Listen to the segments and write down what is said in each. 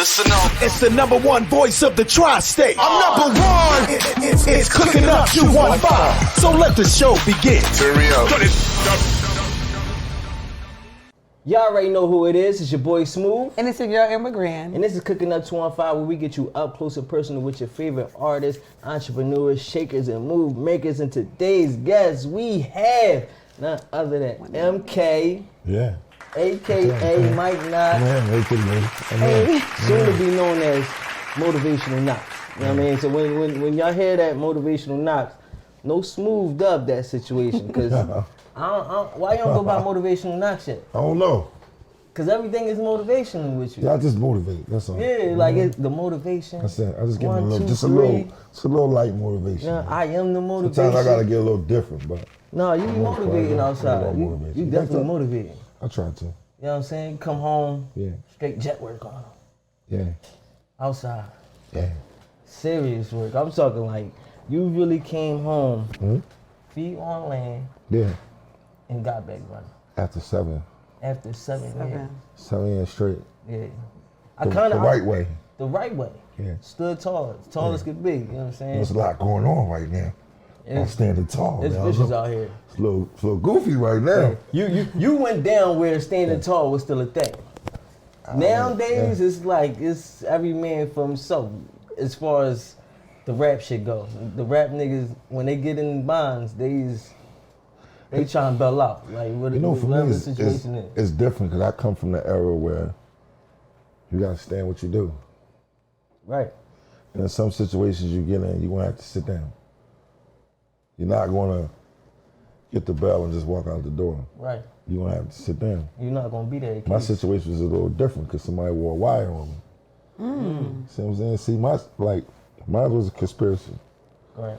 Listen up. It's the #1 voice of the tri-state. I'm #1. It's Cook'N Up 215. So let the show begin. Y'all already know who it is. It's your boy Smooth. And it's your girl Amber Grand. And this is Cook'N Up 215, where we get you up close and personal with your favorite artists, entrepreneurs, shakers, and move makers. And today's guest, we have none other than MK. Yeah. AKA Mike Knox. Soon to be known as Motivational Knox. You know what I mean? So when y'all hear that Motivational Knox, no Smooth dub that situation. Because why you don't go by Motivational Knox yet? I don't know. Because everything is motivational with you. Yeah, I just motivate, that's all. Yeah, like it's the motivation. That's it. I just give them a little, 1, 2, just 3. a little light motivation. Yeah, I am the motivation. Sometimes I gotta get a little different, but. No, you motivating outside. You definitely motivating. I try to. You know what I'm saying? Come home, straight jet work on. Yeah. Outside. Yeah. Serious work. I'm talking like you really came home, feet on land, and got back running. After 7. After 7 years. 7 years straight. Yeah. The right way. The right way. Yeah. Stood tall. As tall as could be. You know what I'm saying? There's a lot going on right now. I'm standing tall. It's vicious out here. It's a little goofy right now. You went down where standing tall was still a thing. Nowadays, it's like it's every man for himself. As far as the rap shit goes, the rap niggas when they get in bonds, they trying to bail out. Like what, for me, the situation is. It's different because I come from the era where you gotta stand what you do. Right. And in some situations you get in, you're gonna have to sit down. You're not gonna get the bell and just walk out the door. Right. You're gonna have to sit down. You're not gonna be there. My situation was a little different because somebody wore a wire on me. See what I'm saying? See, mine was a conspiracy. Right.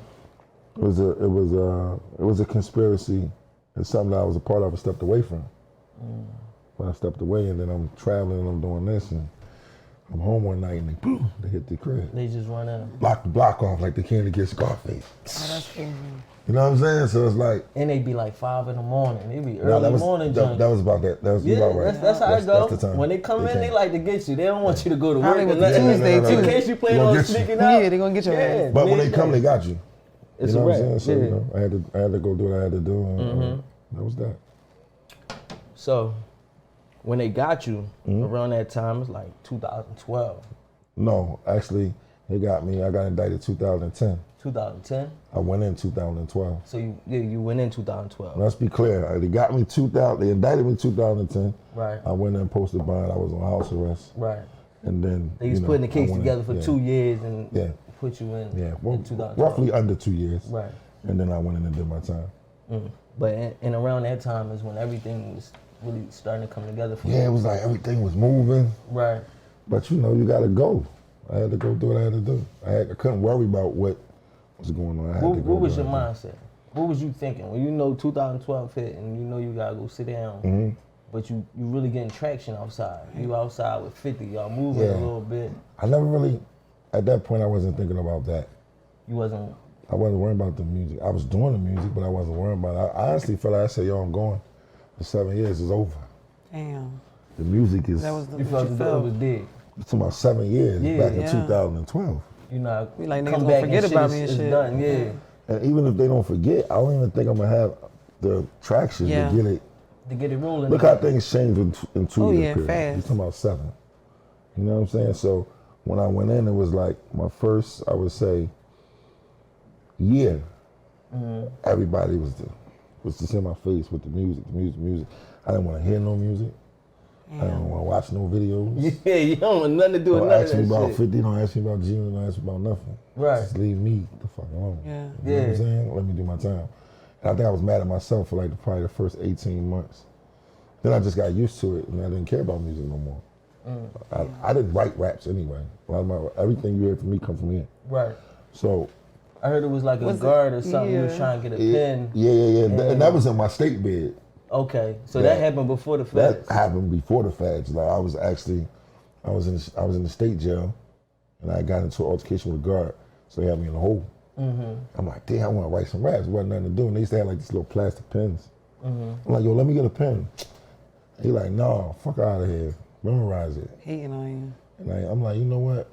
It was a conspiracy. It's something that I was a part of and stepped away from. But I stepped away and then I'm traveling and I'm doing this and I'm home one night and they hit the crib. They just run out. Block the block off like they came to get Scarface. Oh, that's crazy. You know what I'm saying? So it's like. And they be like 5 in the morning. They be early morning joint. That was about that. That was about right. That's how it go. That's the time. When they come in, they like to get you. They don't want you to go to work. Probably with Tuesday too. In case you plan on sneaking out. Yeah, they gonna get your ass. But when they come, they got you. It's you know a what I'm wrap. saying? So I had to go do what I had to do. And, that was that. So when they got you around that time, it's like 2012. No, actually, they got me. I got indicted 2010. 2010. I went in 2012. So you went in 2012. Let's be clear. They got me 2000. They indicted me 2010. Right. I went in, posted bond. I was on house arrest. Right. And then they was putting the case together for 2 years and put you in. Yeah. Well, in 2012. roughly under 2 years. Right. And then I went in and did my time. But and around that time is when everything was really starting to come together for you. Yeah, it was like everything was moving. Right. But you gotta go. I had to go do what I had to do. I couldn't worry about what was going on. What was your mindset? What was you thinking when 2012 hit and you gotta go sit down? But you really getting traction outside. You outside with 50, y'all moving a little bit. I never really, at that point, I wasn't thinking about that. You wasn't? I wasn't worrying about the music. I was doing the music, but I wasn't worrying about it. I honestly felt like I said, I'm going. The 7 years is over. Damn. The music is. That was the you felt it was dead. It's about 7 years back in 2012. You know, we like come niggas back forget and about shit me and is shit. Done, yeah. And even if they don't forget, I don't even think I'm gonna have the traction to get it. To get it rolling. Look how things changed in 2 years. Fast. You're talking about 7. You know what I'm saying? So when I went in, it was like my first, I would say, year. Everybody was just in my face with the music. I didn't want to hear no music. I didn't want to watch no videos. Yeah, you don't want nothing to do with none of that shit. Don't ask me about 50, don't ask me about G, don't ask me about nothing. Right. Just leave me the fuck alone. Yeah. You know what I'm saying? Let me do my time. And I think I was mad at myself for probably the first 18 months. Then I just got used to it and I didn't care about music no more. I didn't write raps anyway. Everything you hear from me come from here. Right. So I heard it was like a guard or something. You was trying to get a pen. Yeah. And that was in my state bed. Okay, so that happened before the feds. That happened before the feds. Like I was in the state jail, and I got into an altercation with a guard, so they had me in the hole. I'm like, damn, I want to write some raps. Wasn't nothing to do. And they used to have like these little plastic pens. I'm like, yo, let me get a pen. He like, no, fuck out of here. Memorize it. Hating on you. And I'm like, you know what?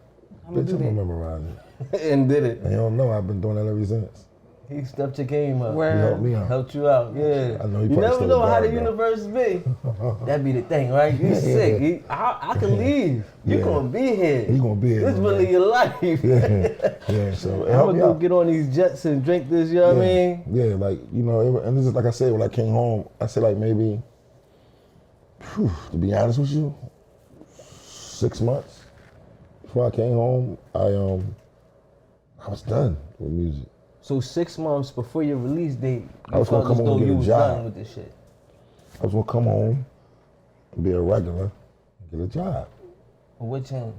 Bitch, I'm gonna memorize it. And did it. And you don't know, I've been doing that ever since. He stepped your game up. He Where helped me out. Helped you out, yeah. I know he you probably never still know a how the guard, though. universe be. That be the thing, right? You sick. I can leave. You Yeah. gonna be here. You gonna be here, This man. really your life. Yeah, so it I'm helped gonna me go out. get on these jets and drink this, you know what I mean? Yeah, like, you know, and this is like I said, when I came home, I said like maybe, to be honest with you, 6 months before I came home, I was done with music. So 6 months before your release date, I you was gonna felt as come home though and get you a was job. done with this shit. I was gonna come home and be a regular and get a job. But what changed?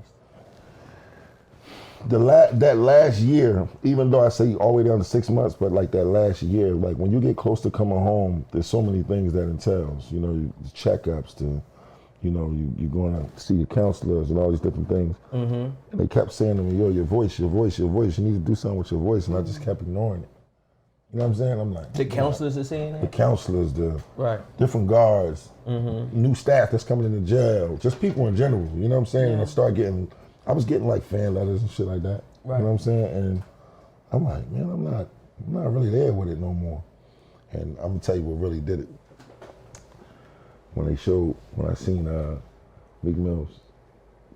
That last year, even though I say all the way down to 6 months, but like that last year, like when you get close to coming home, there's so many things that entails. You know, checkups to, you know, you're going to see the counselors and all these different things. Mm-hmm. And they kept saying to me, yo, your voice, you need to do something with your voice. And I just kept ignoring it. You know what I'm saying? I'm like, The counselors are saying the that? counselors, the Right. different guards, new staff that's coming into jail, just people in general. You know what I'm saying? And I was getting like fan letters and shit like that. Right. You know what I'm saying? And I'm like, man, I'm not really there with it no more. And I'm gonna tell you what really did it. When I seen Big Mills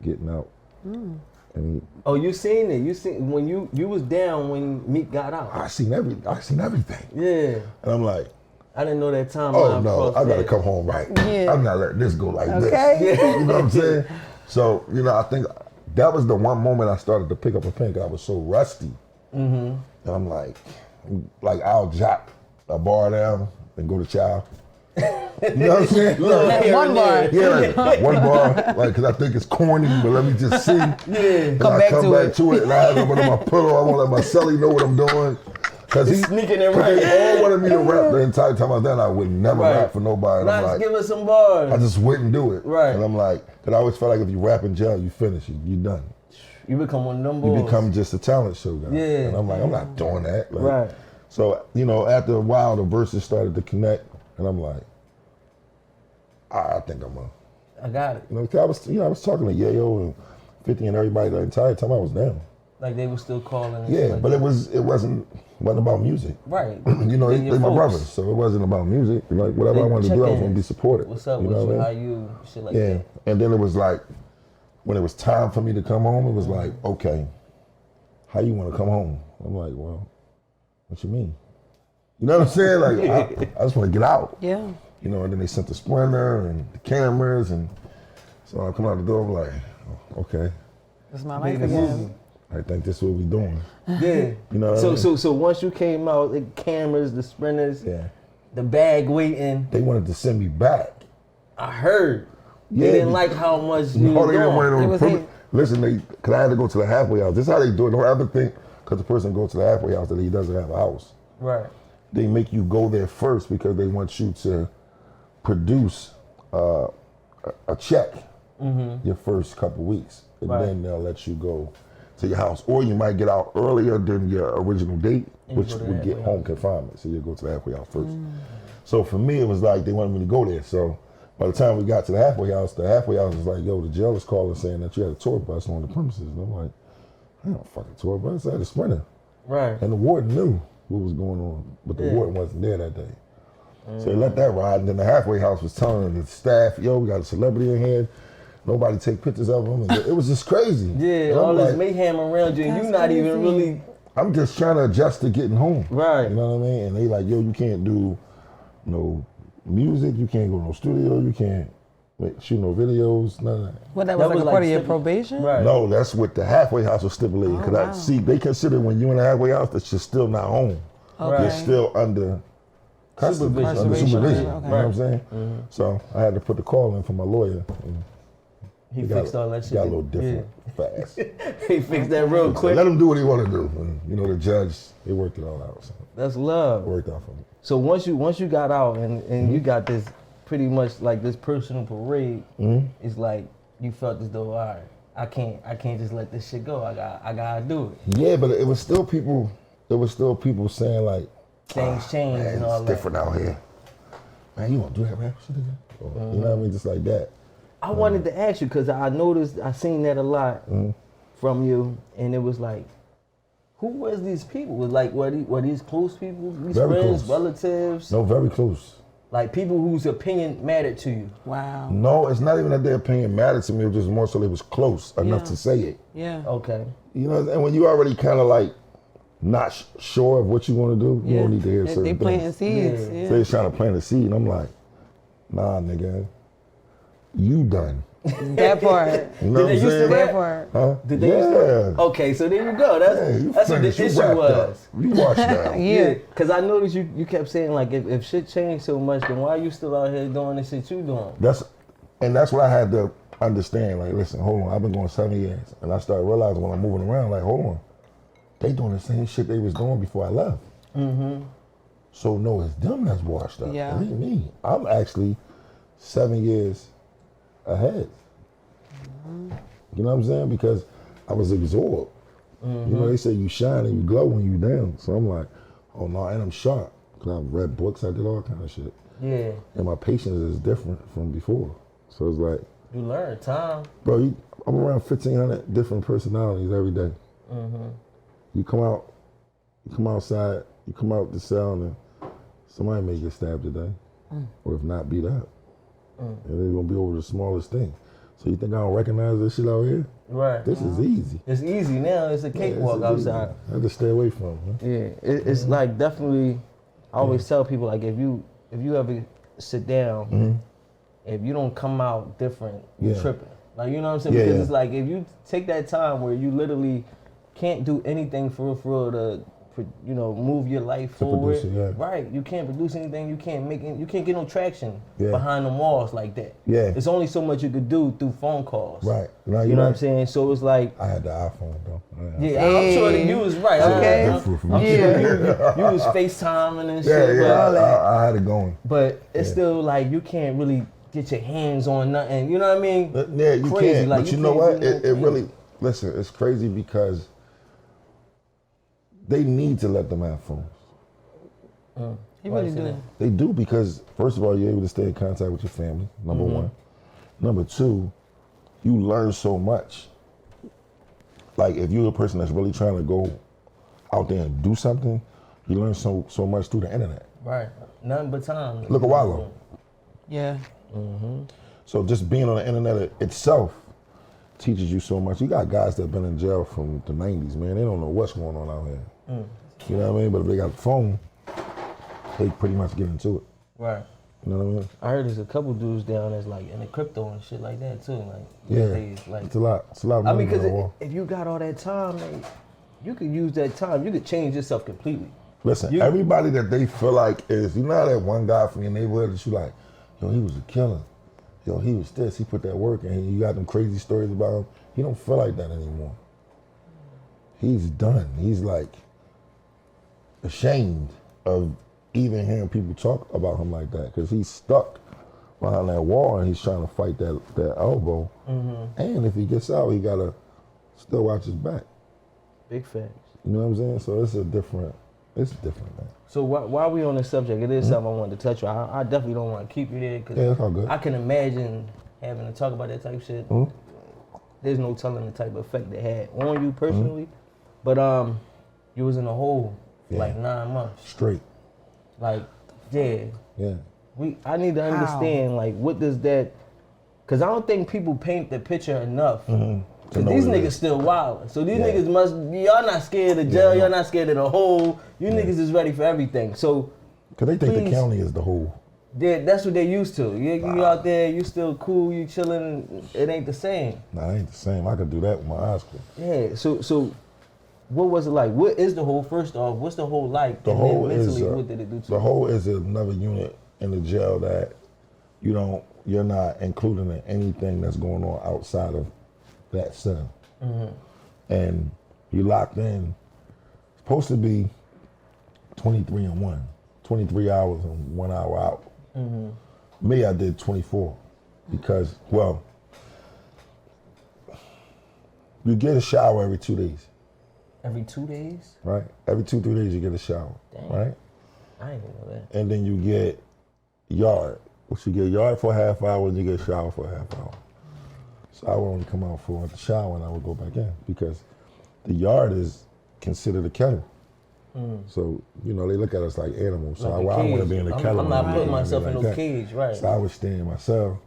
getting out. And Oh, you seen it. You seen when you was down when Meek got out. I seen everything. Yeah. And I'm like, I didn't know that timeline. oh no, crossed I gotta there. come home right. Yeah. I'm not letting this go like Okay. this. You know what I'm saying? So, you know, I think that was the one moment I started to pick up a pen because I was so rusty. And I'm like I'll jot a bar down and go to chow. You know what I'm saying? One bar. Yeah, like one bar, like, because I think it's corny, but let me just see. And Come I back come to back it. to it, and I have it under my pillow. I won't let my celly know what I'm doing. Because He's sneaking it right. They all wanted me to rap the entire time I was there, and I would never Right. rap for nobody. And I'm Nah, like, just give us some bars. I just wouldn't do it. Right. And I'm like, because I always felt like if you rap in jail, you finish, you're done. You become one of them You boys. become just a talent show guy. Yeah. And I'm like, I'm not doing that. Like, Right. So, you know, after a while, the verses started to connect, and I'm like, I think I'm a. I got it. You know, 'cause I was talking to Yayo and 50 and everybody the entire time I was down. Like they were still calling. And Yeah, shit like but that. it wasn't about music. Right. You know, They're they your my folks. brothers, so it wasn't about music. Like whatever I wanted to do, I was gonna be supported. What's up you with know you? what I How mean? you? Shit like Yeah, that. and then it was like when it was time for me to come home, it was like, okay, how you want to come home? I'm like, well, what you mean? You know what I'm saying? Like I just want to get out. Yeah. You know, and then they sent the sprinter and the cameras, and so I come out the door, I'm like, oh, okay, That's my life Made a again. movie. I think this is what we doing. Yeah. You know what I mean? So once you came out, the cameras, the sprinters, Yeah, the bag waiting. they wanted to send me back. I heard. Yeah, They didn't like how much you No, was they didn't doing. want It to was put hate. me. Listen, because I had to go to the halfway house. This is how they do it. Don't ever think because the person goes to the halfway house that he doesn't have a house. Right. They make you go there first because they want you to produce a check your first couple weeks, and Right. then they'll let you go to your house, or you might get out earlier than your original date, And which go to the would get halfway home confinement. So you go to the halfway house first. So for me, it was like they wanted me to go there. So by the time we got to the halfway house was like, yo, the jail is calling saying that you had a tour bus on the premises. And I'm like, I don't fucking tour bus. I had a sprinter. Right. And the warden knew what was going on, but the warden wasn't there that day. So they let that ride, and then the halfway house was telling the staff, yo, we got a celebrity in here. Nobody take pictures of them. And it was just crazy. Yeah, And all I'm this like, mayhem around you, and That's you not even crazy. really. I'm just trying to adjust to getting home. Right. You know what I mean? And they like, yo, you can't do no music, you can't go to no studio, you can't shoot no videos, none of that. Well, that was like a part of your probation? Right. No, that's what the halfway house was stipulating. Because wow. I see, they consider when you in the halfway house that you're still not home. Okay. You're still under custody, Supervision. under supervision. Okay. You know what I'm saying? So I had to put the call in for my lawyer. And He it fixed all that shit. Got a little different fast. He fixed that real So quick. let him do what he want to do. And, you know, the judge, they worked it all out. So That's it love. worked out for me. So once you got out and you got this pretty much like this personal parade, it's like you felt as though, all right, I can't just let this shit go. I gotta do it. Yeah, but it was still people. There was still people saying like, Things change man, and all it's that. different out here. Man, you want to do that rap shit again? Or, you know what I mean? Just like that. I wanted to ask you because I noticed, I seen that a lot from you, and it was like, who was these people? Were these close people? These Very friends, close. relatives? No, very close. Like people whose opinion mattered to you. Wow. No, it's not even that their opinion mattered to me. It was just more so they was close enough to say it. Yeah. Okay. You know, and when you already kind of like not sure of what you want to do, you don't need to hear certain They planting things. seeds. Yeah. So they're trying to plant a seed, and I'm like, nah, nigga, you done. That part. You know what I'm saying? That part. Huh? Did they used to? Okay, so there you go. That's what the finished. You issue wrapped was. up. You washed down. Yeah. Because I noticed you kept saying, like, if shit changed so much, then why are you still out here doing the shit you doing? That's what I had to understand. Like, listen, hold on. I've been going 7 years. And I started realizing when I'm moving around, like, hold on. They doing the same shit they was doing before I left. So, no, it's them that's washed up. Yeah. It ain't me. I'm actually 7 years ahead. You know what I'm saying? Because I was absorbed. You know, they say you shine and you glow when you down. So I'm like, oh no, and I'm sharp. Because I've read books, I did all kind of shit. Yeah. And my patience is different from before. So it's like, You learn time. bro, I'm around 1,500 different personalities every day. You come outside, you come out the cell and somebody may get stabbed today. Or if not, beat up. And it's going to be over the smallest thing. So you think I don't recognize this shit out here? Right. This is easy. It's easy now. It's a cakewalk outside. I have to stay away from it. Yeah. It's like definitely, I always tell people, like, if you ever sit down, if you don't come out different, you're tripping. Like, you know what I'm saying? Because it's like, if you take that time where you literally can't do anything for real to, move your life forward. Produce it, Right. You can't produce anything. You can't get no traction behind them walls like that. Yeah. It's only so much you could do through phone calls. Right. No, You know what I'm saying? So it's like, I had the iPhone though. yeah, I'm sure that you was right. Okay. I'm sure you was FaceTiming and shit. Yeah, But, I had it going. but it's still like you can't really get your hands on nothing. You know what I mean? Yeah, you Crazy. can't. Like, But you you know can't what? do It nothing. really, listen, it's crazy because they need to let them have phones. You really do. They do because, first of all, you're able to stay in contact with your family, number one. Number two, you learn so much. Like, if you're a person that's really trying to go out there and do something, you learn so much through the internet. Right. Nothing but time. Look at Wallow. Yeah. So just being on the internet itself teaches you so much. You got guys that have been in jail from the 90s, man. They don't know what's going on out here. You know what I mean? But if they got a phone, they pretty much get into it. Right. You know what I mean? I heard there's a couple dudes down that's like in the crypto and shit like that too. Like, Yeah. like, It's a lot. It's a lot of I money mean, because going on. if you got all that time, man, you could use that time. You could change yourself completely. Listen, everybody that they feel like is, you know how that one guy from your neighborhood that you like, yo, he was a killer. Yo, he was this. He put that work in. You got them crazy stories about him. He don't feel like that anymore. He's done. He's like ashamed of even hearing people talk about him like that because he's stuck behind that wall and he's trying to fight that elbow. And if he gets out, he gotta still watch his back. Big facts. You know what I'm saying? So it's different, man. So while we on this subject, it is something I wanted to touch on. I definitely don't want to keep you there because Yeah, that's all good. I can imagine having to talk about that type of shit. There's no telling the type of effect it had on you personally. But you was in a hole for like 9 months. Straight. Like, yeah. Yeah. I need to understand, like, what does that, because I don't think people paint the picture enough. Because these niggas still wild. So these niggas y'all not scared of jail, y'all not scared of the hole. You niggas is ready for everything. So, Because they think the county is the whole. that's what they used to. You out there, you still cool, you chilling, it ain't the same. Nah, it ain't the same. I could do that with my eyes closed. Yeah, so what was it like? What is the hole, first off? What's the hole like? The and hole then mentally, is what did it do to the you? hole is another unit in the jail that you're not including in anything that's going on outside of that cell. And you locked in. It's supposed to be 23 and 1, 23 hours and 1 hour out. Me, I did 24 because, well, you get a shower every 2 days. Every 2 days? Right? Every 2-3 days you get a shower. Dang. Right? I didn't even know that. And then you get yard, which you get yard for a half hour and you get shower for a half hour. So I would only come out for the shower and I would go back in because the yard is considered a kennel. So, you know, they look at us like animals. So Like I want to be in the kennel. I'm not putting and myself in like no that. cage, right? So I would stay in my cell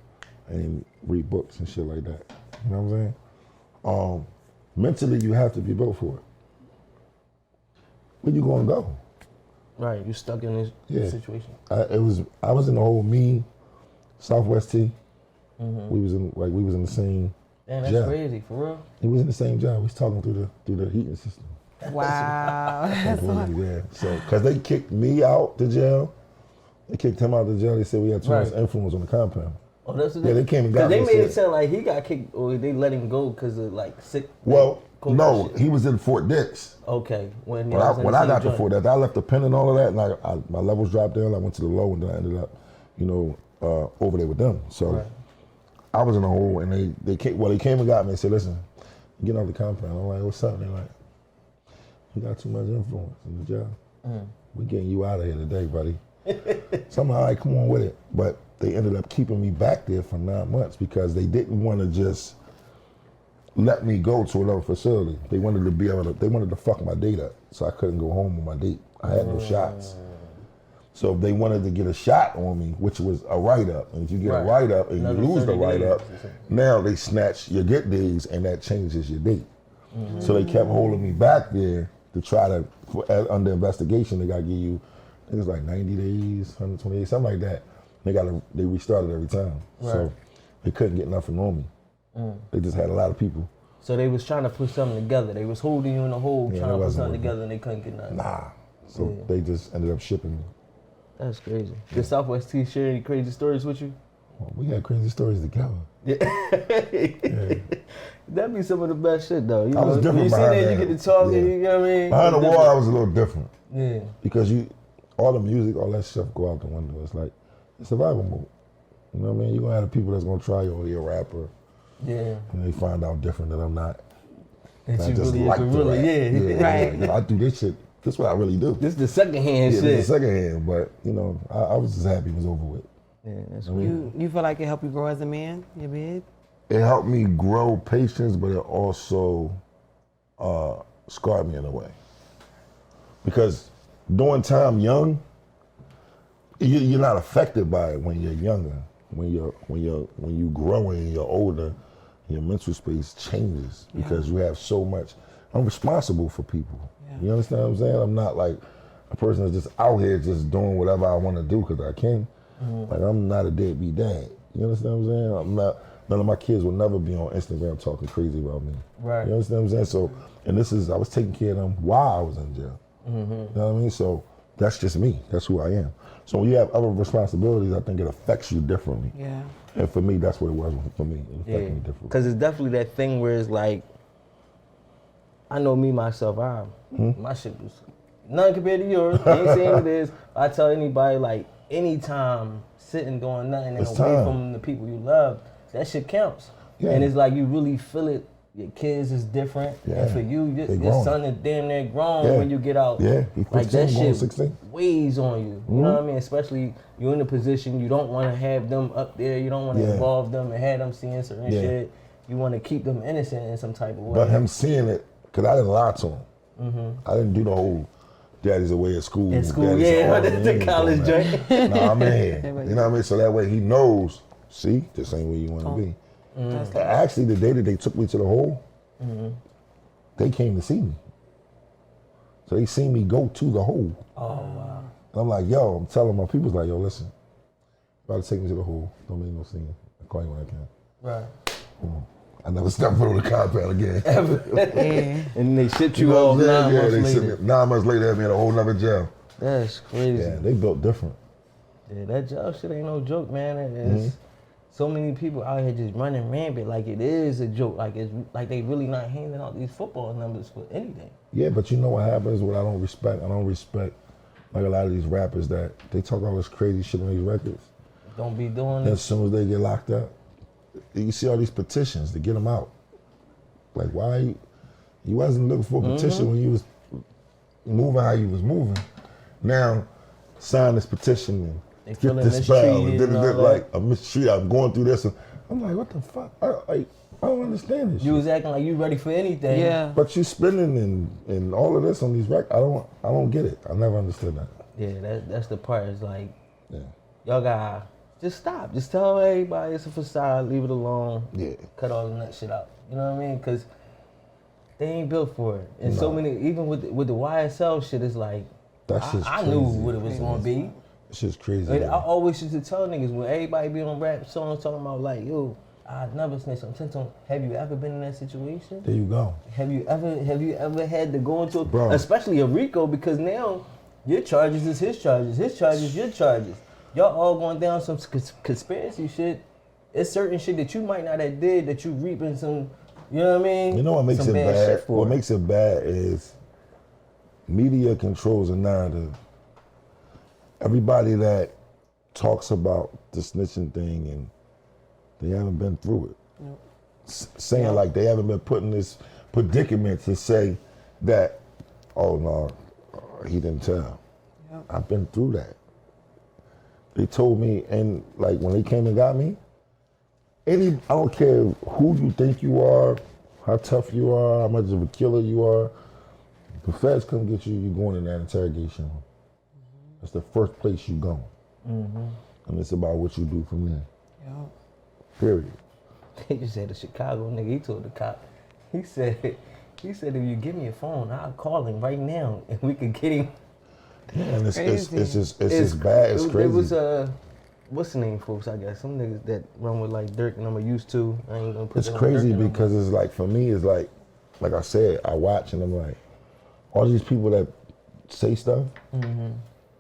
and read books and shit like that. You know what I'm saying? Mentally, you have to be built for it. Where you gonna go? Right, you stuck in this situation. I was in the whole Southwest T. We was in the same. Damn, that's jail. crazy, for real. He was in the same job. We was talking through the heating system. Wow. That's Yeah. So, because they kicked me out the jail, they kicked him out the jail. They said we had too much influence on the compound. Oh, that's what They came and got they me. made it sound like he got kicked or they let him go because of like sick. Well, COVID no, shit. he was in Fort Dix. Okay, when I got to Fort Dix, I left the pen and all of that, and my levels dropped down. I went to the low, and then I ended up, over there with them. So I was in a hole, and they came and got me and said, "Listen, get off the compound." I'm like, "What's up?" They're like, "You got too much influence in the job. We're getting you out of here today, buddy." So I'm like, "All right, come on with it." But they ended up keeping me back there for 9 months because they didn't want to just let me go to another facility. They wanted to fuck my date up, so I couldn't go home with my date. I had no shots. So they wanted to get a shot on me, which was a write-up. And if you get a write-up and you lose the write-up, now they snatch your good days and that changes your date. So they kept holding me back there to try to, under investigation, they got to give you, I think it was like 90 days, 120 days, something like that. They restarted every time. So they couldn't get nothing on me. They just had a lot of people. So they was trying to put something together. They was holding you in a hole, trying to put something together, and they couldn't get nothing. Nah. So they just ended up shipping me. That's crazy. Did Southwest T share any crazy stories with you? Well, we had crazy stories together. That'd be some of the best shit, though. You I was different you see behind that, you get to talk, you know what I mean? Behind the wall, I was a little different. Yeah. Because all the music, all that stuff go out the window. It's like a survival mode. You know what I mean? You're going to have the people that's going to try you, or you're a rapper. Yeah. And they find out different that I'm not. That I you just really like is the really, rap. Right. You know, I do this shit. This is what I really do. This is the second hand Yeah, shit. this is the second hand, but, I was just happy it was over with. Yeah, that's You feel like it helped you grow as a man, your bid? It helped me grow patience, but it also scarred me in a way. Because during time young, you're not affected by it when you're younger. When you grow and you're older, your mental space changes because you have so much. I'm responsible for people. Yeah. You understand what I'm saying? I'm not like a person that's just out here just doing whatever I want to do because I can. Like, I'm not a deadbeat dad. You understand what I'm saying? None of my kids will never be on Instagram talking crazy about me. Right. You understand what I'm saying? So, and I was taking care of them while I was in jail. You know what I mean? So that's just me. That's who I am. So when you have other responsibilities, I think it affects you differently. Yeah. And for me, that's what it was for me. It affected me differently. Because it's definitely that thing where it's like, I know me, myself, my shit was nothing compared to yours. I ain't saying it is. I tell anybody, like, anytime sitting doing nothing and away from the people you love, that shit counts. Yeah. And it's like you really feel it. Your kids is different. Yeah. And for you, your son is damn near grown when you get out. Yeah, he's 15, like that shit 16. weighs on you. You know what I mean? Especially you're in a position you don't want to have them up there. You don't want to involve them and have them seeing certain shit. You want to keep them innocent in some type of way. But him seeing it, because I didn't lie to him. I didn't do the whole daddy's away at school. At school, the college joint. Nah, I'm in here. You know what I mean? So that way he knows, see, this ain't where you want to be. Actually, the day that they took me to the hole, they came to see me. So they seen me go to the hole. Oh, wow. And I'm like, yo, I'm telling my people, like, yo, listen, about to take me to the hole. Don't make no scene. I'll call you when I can. Right. I never stepped foot on the compound again. And they shipped you off 9 months later. 9 months later, had me in a whole nother jail. That's crazy. Yeah, they built different. Yeah, that jail shit ain't no joke, man. It's so many people out here just running rampant like it is a joke. Like it's like they really not handing out these football numbers for anything. Yeah, but you know what happens? What I don't respect like a lot of these rappers that they talk all this crazy shit on these records. Don't be doing it. As soon as they get locked up, you see all these petitions to get them out. Like, why you wasn't looking for a petition when you was moving how you was moving. Now, sign this petition and get this spell. And like, I'm mistreated. I'm going through this. And I'm like, what the fuck? I don't understand this You shit. was acting like you ready for anything. Yeah. But you spending and all of this on these records. I don't get it. I never understood that. Yeah, that's the part. It's like, Yeah. y'all gotta just stop. Just tell everybody it's a facade. Leave it alone. Yeah. Cut all the nut shit out. You know what I mean? Because they ain't built for it. And so many, even with the YSL shit, it's like, That's just I crazy. knew what it was gonna be. It's just crazy. Like, I always used to tell niggas when everybody be on rap songs talking about like, yo, I never snitch on 10 tone. Have you ever been in that situation? There you go. Have you ever had to go into Bro. especially a RICO, because now your charges is his charges your charges. Y'all all going down some conspiracy shit. It's certain shit that you might not have did that you reaping some, you know what I mean? You know what makes Some it bad? shit for What it. makes it bad is media controls a narrative. Everybody that talks about the snitching thing and they haven't been through it. Saying like they haven't been put in this predicament to say that, oh no, he didn't tell. Yep. I've been through that. They told me, and like when they came and got me, I don't care who you think you are, how tough you are, how much of a killer you are. The feds come get you, you're going in that interrogation room. That's the first place you go. And it's about what you do from there. Yep. Period. He just had a Chicago nigga. He told the cop, he said, if you give me a phone, I'll call him right now and we can get him. Yeah, and it's Crazy. just bad. It's crazy. It was what's the name, folks? I guess some niggas that run with like Dirk and I'm used to. I ain't gonna put It's that on crazy Dirk and because it's like, for me, it's like I said, I watch and I'm like, all these people that say stuff,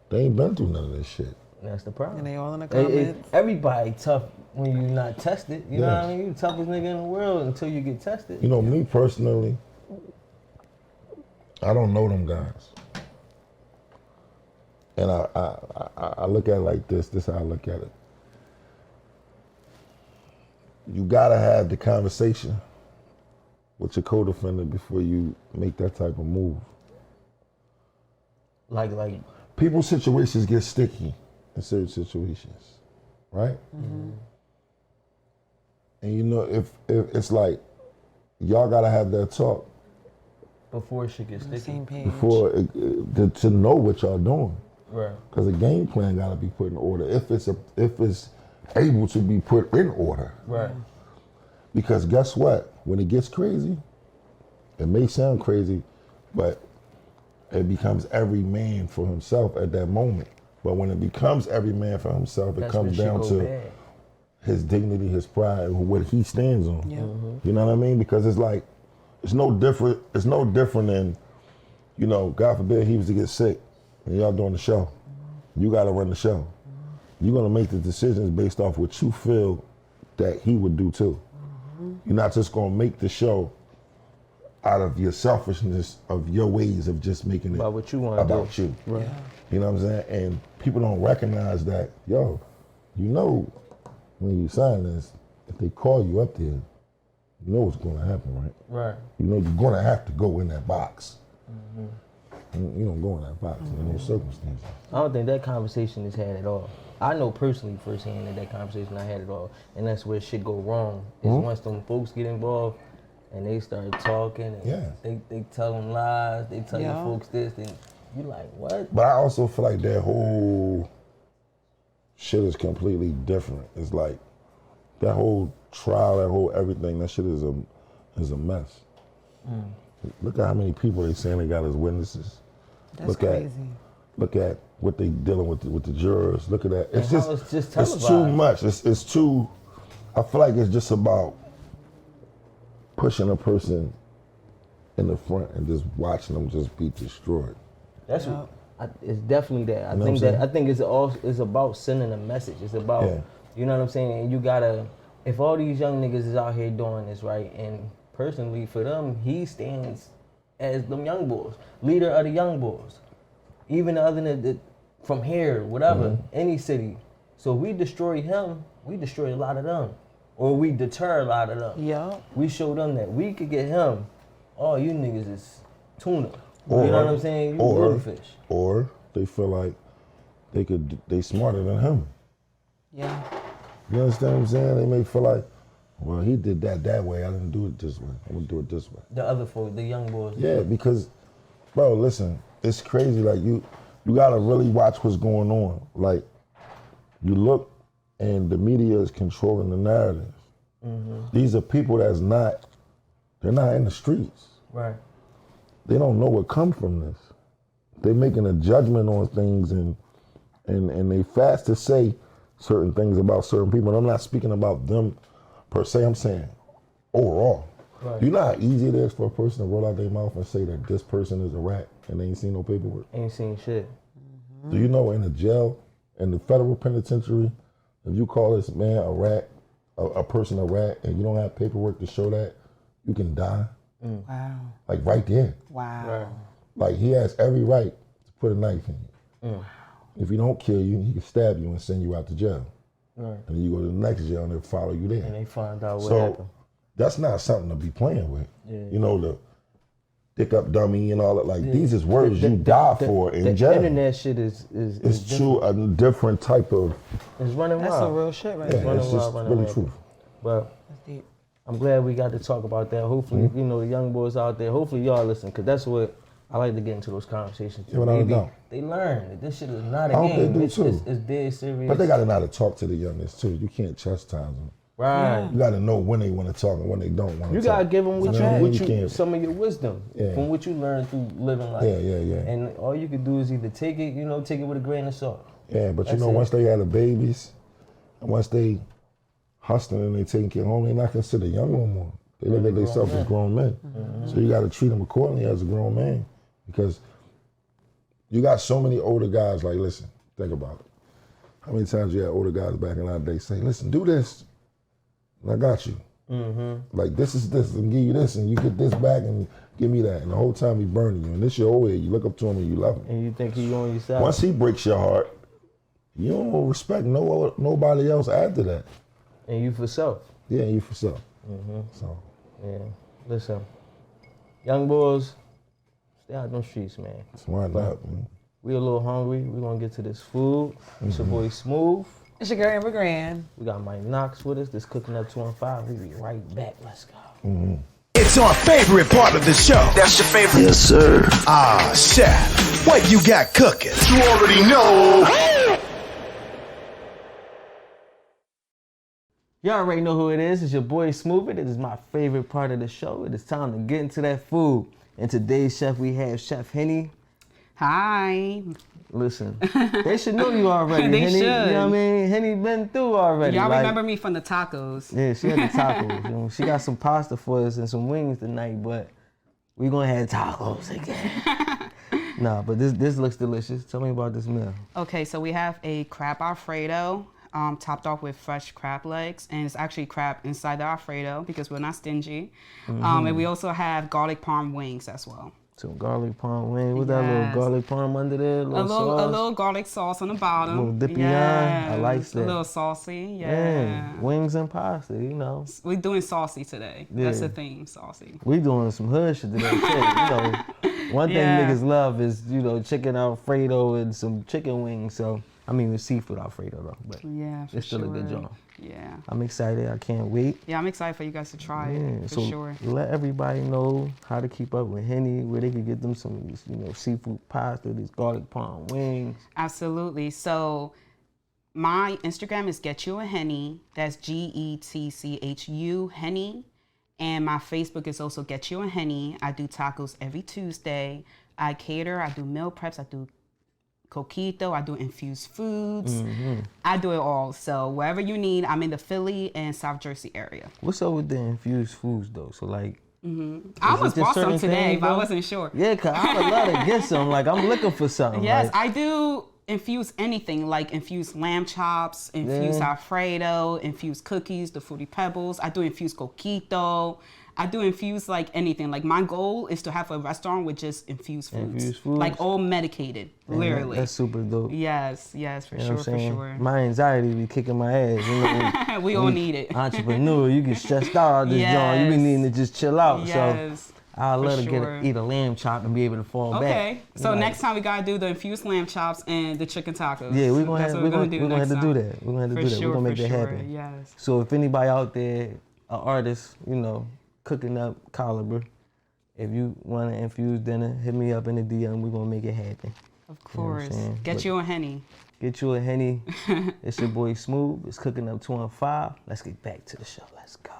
they ain't been through none of this shit. that's the problem. And they all in the comments. Everybody tough when you're not tested. You know Yes. what I mean? You the toughest nigga in the world until you get tested. You know, me personally, I don't know them guys. And I look at it like this. This is how I look at it. You gotta have the conversation with your co-defendant before you make that type of move. Like People's situations get sticky in certain situations, right? And you know, if it's like, y'all gotta have that talk before shit gets On the sticky. same page. before to know what y'all doing. Right. Because a game plan got to be put in order if it's able to be put in order. Right. Because guess what? When it gets crazy, it may sound crazy, but it becomes every man for himself at that moment. But when it becomes every man for himself, That's it comes when down shit go to bad. his dignity, his pride, and what he stands on. Yeah. You know what I mean? Because it's like, it's no different than, you know, God forbid he was to get sick and y'all doing the show. You got to run the show. You're going to make the decisions based off what you feel that he would do too. You're not just going to make the show out of your selfishness of your ways of just making it About what you want about to do. you. Right. You know what I'm saying? And people don't recognize that, yo, you know, when you sign this, if they call you up there, you know what's going to happen, right? Right. You know you're going to have to go in that box. You don't go in that box in those circumstances. I don't think that conversation is had at all. I know personally firsthand that conversation I had at all, and that's where shit go wrong. Is once them folks get involved and they start talking, and Yeah. they tell them lies, they tell Yeah. you folks this, and you like what? But I also feel like that whole shit is completely different. It's like that whole trial, that whole everything, that shit is a mess. Look at how many people they saying they got as witnesses. That's Look crazy. Look at what they dealing with the jurors. Look at that. It's And how it's just it's too televised. much. It's too. I feel like it's just about pushing a person in the front and just watching them just be destroyed. That's Yeah. what, it's definitely that. You know what I'm saying? I think it's about sending a message. It's about Yeah. you know what I'm saying. And you gotta, if all these young niggas is out here doing this right, and personally for them, he stands as them young boys, leader of the young boys. Even the other than from here, whatever, any city. So if we destroy him, we destroy a lot of them, or we deter a lot of them. Yeah. We show them that we could get him. Oh, you niggas is tuna. Or- you know what I'm saying? You or- little fish. Or they feel like they smarter than him. Yeah. You understand what I'm saying? They may feel like, well, he did that way. I didn't do it this way. I'm gonna do it this way. The other folk, the young boys. Yeah, because, bro, listen, it's crazy. Like you gotta really watch what's going on. Like, you look, and the media is controlling the narrative. These are people they're not in the streets. Right. They don't know what come from this. They're making a judgment on things, and they fast to say certain things about certain people. And I'm not speaking about them per se. I'm saying overall. Right. You know how easy it is for a person to roll out their mouth and say that this person is a rat and they ain't seen no paperwork? Ain't seen shit. Do you know in the jail, in the federal penitentiary, if you call this man a rat, a person a rat, and you don't have paperwork to show that, you can die. Wow. Like right there. Wow. Right. Like he has every right to put a knife in you. If he don't kill you, he can stab you and send you out to jail. Right. And then you go to the next jail and they'll follow you there. And they find out what So happened. that's not something to be playing with. Yeah. You know, the dick up dummy and all that. Like these is words you die for in jail. The internet shit is It's true, a different type of. It's running That's wild. some real shit right Yeah, there. it's just running really wild. true. But That's deep. I'm glad we got to talk about that. Hopefully, you know, the young boys out there, hopefully y'all listen, because that's what I like to get into those conversations. Yeah, without a doubt. They learn that this shit is not a I hope game. they do It's too. dead serious. But they got to know how to talk to the youngest too. You can't chastise them. Right. You got to know when they want to talk and when they don't want to You talk. gotta give them what You you can't- some of your wisdom Yeah. from what you learned through living life. Yeah. And all you can do is either take it with a grain of salt. Yeah, but you That's know, it. once they had the babies, and once they hustling and they taking care of home, they not considered young no more. They look at themselves as grown men. So you got to treat them accordingly as a grown man, because you got so many older guys. Like, listen, think about it. How many times you had older guys back in our day say, "Listen, do this, and I got you." Like this is this, and give you this, and you get this back, and give me that. And the whole time he burning you, and this your old head. You look up to him and you love him. And you think he on your side. Once he breaks your heart, you don't respect nobody else after that. And you for self. Yeah, you for self. So Yeah. Listen, young boys, stay out them streets, man. smart up, man. We a little hungry. We're gonna get to this food. It's your boy Smooth. It's your girl Amber Grand. We got Mike Knox with us. This Cooking Up 215. We be right back. Let's go. It's our favorite part of the show. That's your favorite. Yes, sir. Ah, chef, what you got cooking? You already know. You already know who it is. It's your boy Smooth. It is my favorite part of the show. It is time to get into that food. And today's chef, we have Chef Henny. Hi. Listen, they should know you already. They Henny, should. You know what I mean? Henny been through already. Y'all like- remember me from the tacos. Yeah, she had the tacos. You know, she got some pasta for us and some wings tonight, but we gonna have tacos again. Nah, but this looks delicious. Tell me about this meal. Okay, so we have a crab Alfredo, topped off with fresh crab legs, and it's actually crab inside the Alfredo because we're not stingy. And we also have garlic parm wings as well. Some garlic parm wing. With that little Yes. garlic parm under there, A little garlic sauce on the bottom. Little dippy on. I like Yes, that. A little saucy, yeah. Yeah, wings and pasta, you know. We're doing saucy today. That's Yeah. the theme, saucy. We doing some hood shit today, too. You know, one thing Yeah. niggas love is, you know, chicken Alfredo and some chicken wings. So, I mean, with seafood Alfredo, though. But Yeah, for it's still sure. a good joint. Yeah. I'm excited. I can't wait. Yeah, I'm excited for you guys to try Yeah, it, for so sure. let everybody know how to keep up with Henny, where they can get them some, you know, seafood pasta, these garlic parm wings. Absolutely. So my Instagram is Get You a Henny. That's GETCHU Henny. And my Facebook is also Get You a Henny. I do tacos every Tuesday. I cater. I do meal preps. I do coquito. I do infused foods. I do it all. So wherever you need, I'm in the Philly and South Jersey area. What's up with the infused foods, though? So, like, I it almost just bought some certain today, things, but I though? wasn't sure. yeah, because I would love to get some. Like, I'm looking for something. Yes, like, I do infuse anything, like infused lamb chops, infused Alfredo, infused cookies, the Fruity Pebbles. I do infused coquito. I do infuse like anything. Like my goal is to have a restaurant with just infused foods. Infused foods? Like all medicated, man, literally. That's super dope. Yes, for You know sure, what I'm for saying? sure. My anxiety be kicking my ass. You know, We all need it. Entrepreneur, you get stressed out all this joint. You be Yes. needing to just chill out. Yes. So I for love to sure. eat a lamb chop and be able to fall back. Okay, so Like, next time we gotta do the infused lamb chops and the chicken tacos. Yeah, we're gonna That's have, what we're gonna do have next to do time. that. We're gonna have to For do that. sure, We're gonna make for that sure, happen. yes. So if anybody out there artist, you know, cooking up caliber. If you want to infuse dinner, hit me up in the DM. We're going to make it happen. Of course. You know what I'm saying? Get But you a Henny. Get you a Henny. It's your boy Smooth. It's Cooking Up 215. Let's get back to the show. Let's go.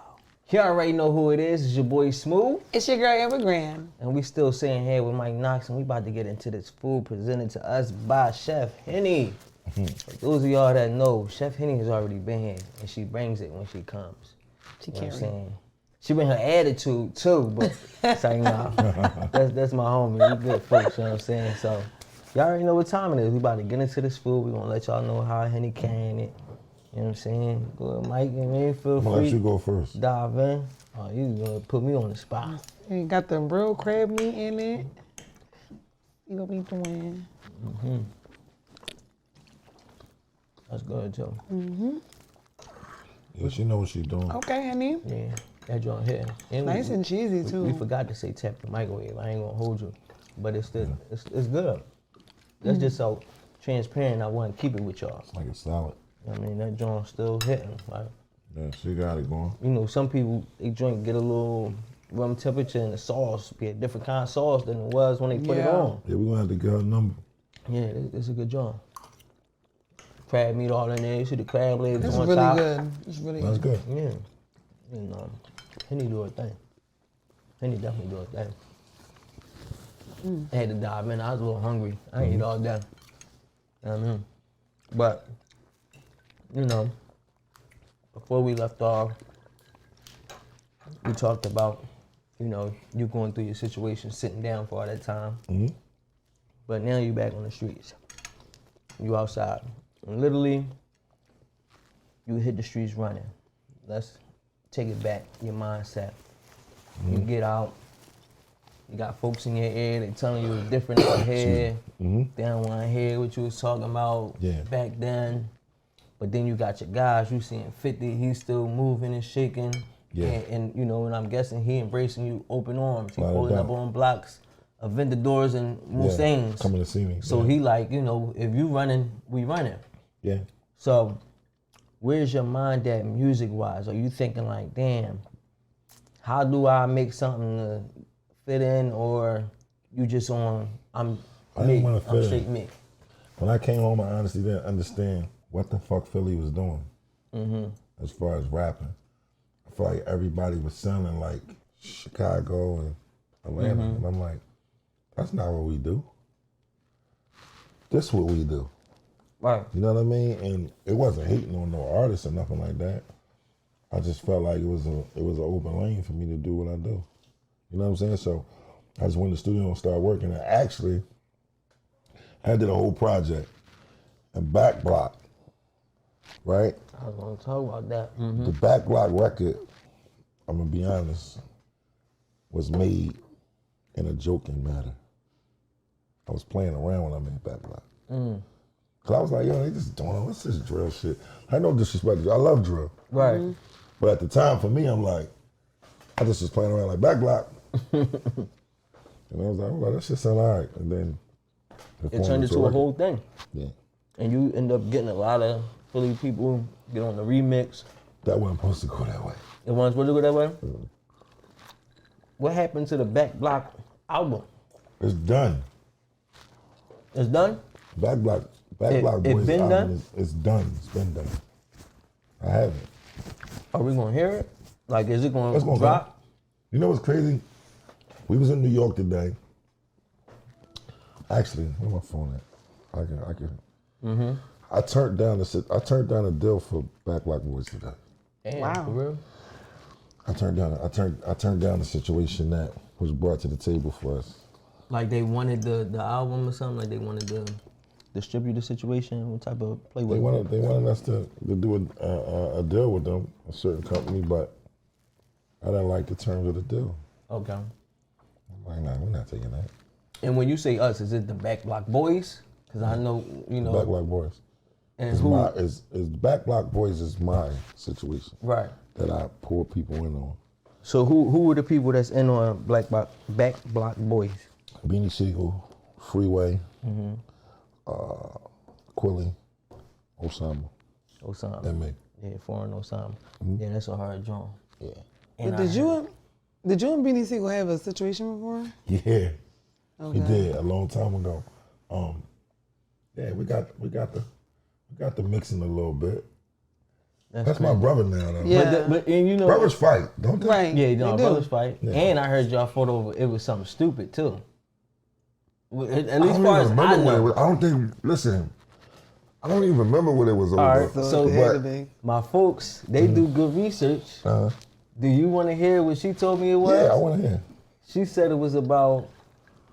You already know who it is. It's your boy Smooth. It's your girl, Amber Grand. And we still sitting here with Mike Knox, and we about to get into this food presented to us by Chef Henny. For those of y'all that know, Chef Henny has already been here, and she brings it when she comes. She You know what I'm carry. saying? She bring her attitude too, but say nah. That's my homie. We good folks, you know what I'm saying? So y'all already know what time it is. We about to get into this food. We gonna let y'all know how Henny carrying it. You know what I'm saying? Go ahead, Mike, you know what I mean? Feel I'm gonna free. let you go first. Dive in. Oh, you gonna put me on the spot. And got the real crab meat in it. You gonna be doing. That's good too. Yeah, she know what she's doing. Okay, honey. Yeah, that joint here. And Nice and cheesy too. We forgot to say tap the microwave. I ain't gonna hold you, but it's still it's good. That's just so transparent. I want to keep it with y'all. It's like a salad. I mean that joint still hitting. Like, Yeah, she got it going. you know, some people they drink get a little room temperature and the sauce be a different kind of sauce than it was when they put it Yeah. on. Yeah, we're gonna have to get her number. Yeah, it's a good joint. Crab meat all in there. You see the crab legs It's on really top. good. It's really That's good. good. Yeah. And Henny do her thing. Henny definitely do her thing. I had to dive in. I was a little hungry. I ain't eat all day. You know what I mean? But, you know, before we left off, we talked about, you know, you going through your situation, sitting down for all that time. But now you back on the streets. You outside. And literally, you hit the streets running. Let's take it back, your mindset. You get out, you got folks in your ear, they telling you it's different out here. They don't want to hear what you was talking about back then. But then you got your guys, you seeing 50, he's still moving and shaking. Yeah. And you know, and I'm guessing he embracing you open arms. He Without a pulling up doubt. on blocks of vendors and Mustangs. Coming to see me. So yeah. he like, you know, if you running, we running. Yeah. So where's your mind at music-wise? Are you thinking like, damn, how do I make something to fit in, or you just on, I didn't wanna fit I'm in. straight me? When I came home, I honestly didn't understand what the fuck Philly was doing as far as rapping. I feel like everybody was sounding like Chicago and Atlanta, and I'm like, that's not what we do. This what we do. Right. You know what I mean? And it wasn't hating on no artist or nothing like that. I just felt like it was an open lane for me to do what I do. You know what I'm saying? So I just went to the studio and started working. And actually, I did a whole project and Back Block, right? I was gonna talk about that. The Back Block record, I'm gonna be honest, was made in a joking manner. I was playing around when I made Back Block. Cause I was like, yo, they just doing what's this drill shit? I know disrespect. I love drill. Right. But at the time, for me, I'm like, I just was playing around like Back Block. And I was like, well, that shit sound all right. And then It turned into a record. whole thing. Yeah. And you end up getting a lot of Philly people get on the remix. That wasn't supposed to go that way. The ones really go that way. What happened to the Back Block album? It's done. It's done? Back Block It Boys been album done? is done. It's been done. I haven't. Are we gonna hear it? Like, is it gonna It's gonna drop? come. You know what's crazy? We was in New York today. Actually, where my phone at? I can. I turned down a deal for Back Block Boys today. Damn, Wow. for real? I turned down the situation that was brought to the table for us. Like they wanted the album or something? Like they wanted to distribute the situation? What type of play They with it? wanted us to do a deal with them, a certain company, but I didn't like the terms of the deal. Okay. I'm like, nah, we're not taking that. And when you say us, is it the Back Block Boys? Because I know, you know. Back Block Boys. And It's who? is Back Block Boys is my situation Right. that I pour people in on. So who were the people that's in on Back Block Boys? Beanie Sigel, Freeway, Quilly, Osama, Osama. and me. Yeah, foreign Osama. Yeah, that's a hard joint. Yeah. And But did you and Beanie Sigel have a situation before? Yeah. Okay. We did a long time ago. Yeah, we got the mixing a little bit. That's my brother now, though. Yeah. But and you know, Brothers fight, don't they? Right. yeah, no, They do. brothers fight. Yeah. And I heard y'all fought over it was something stupid too. At I least don't far even as I remember what it know. was. I don't think. Listen, I don't even remember what it was over. All right, So it had to be. My folks, they do good research. Uh-huh. Do you want to hear what she told me it was? Yeah, I want to hear. She said it was about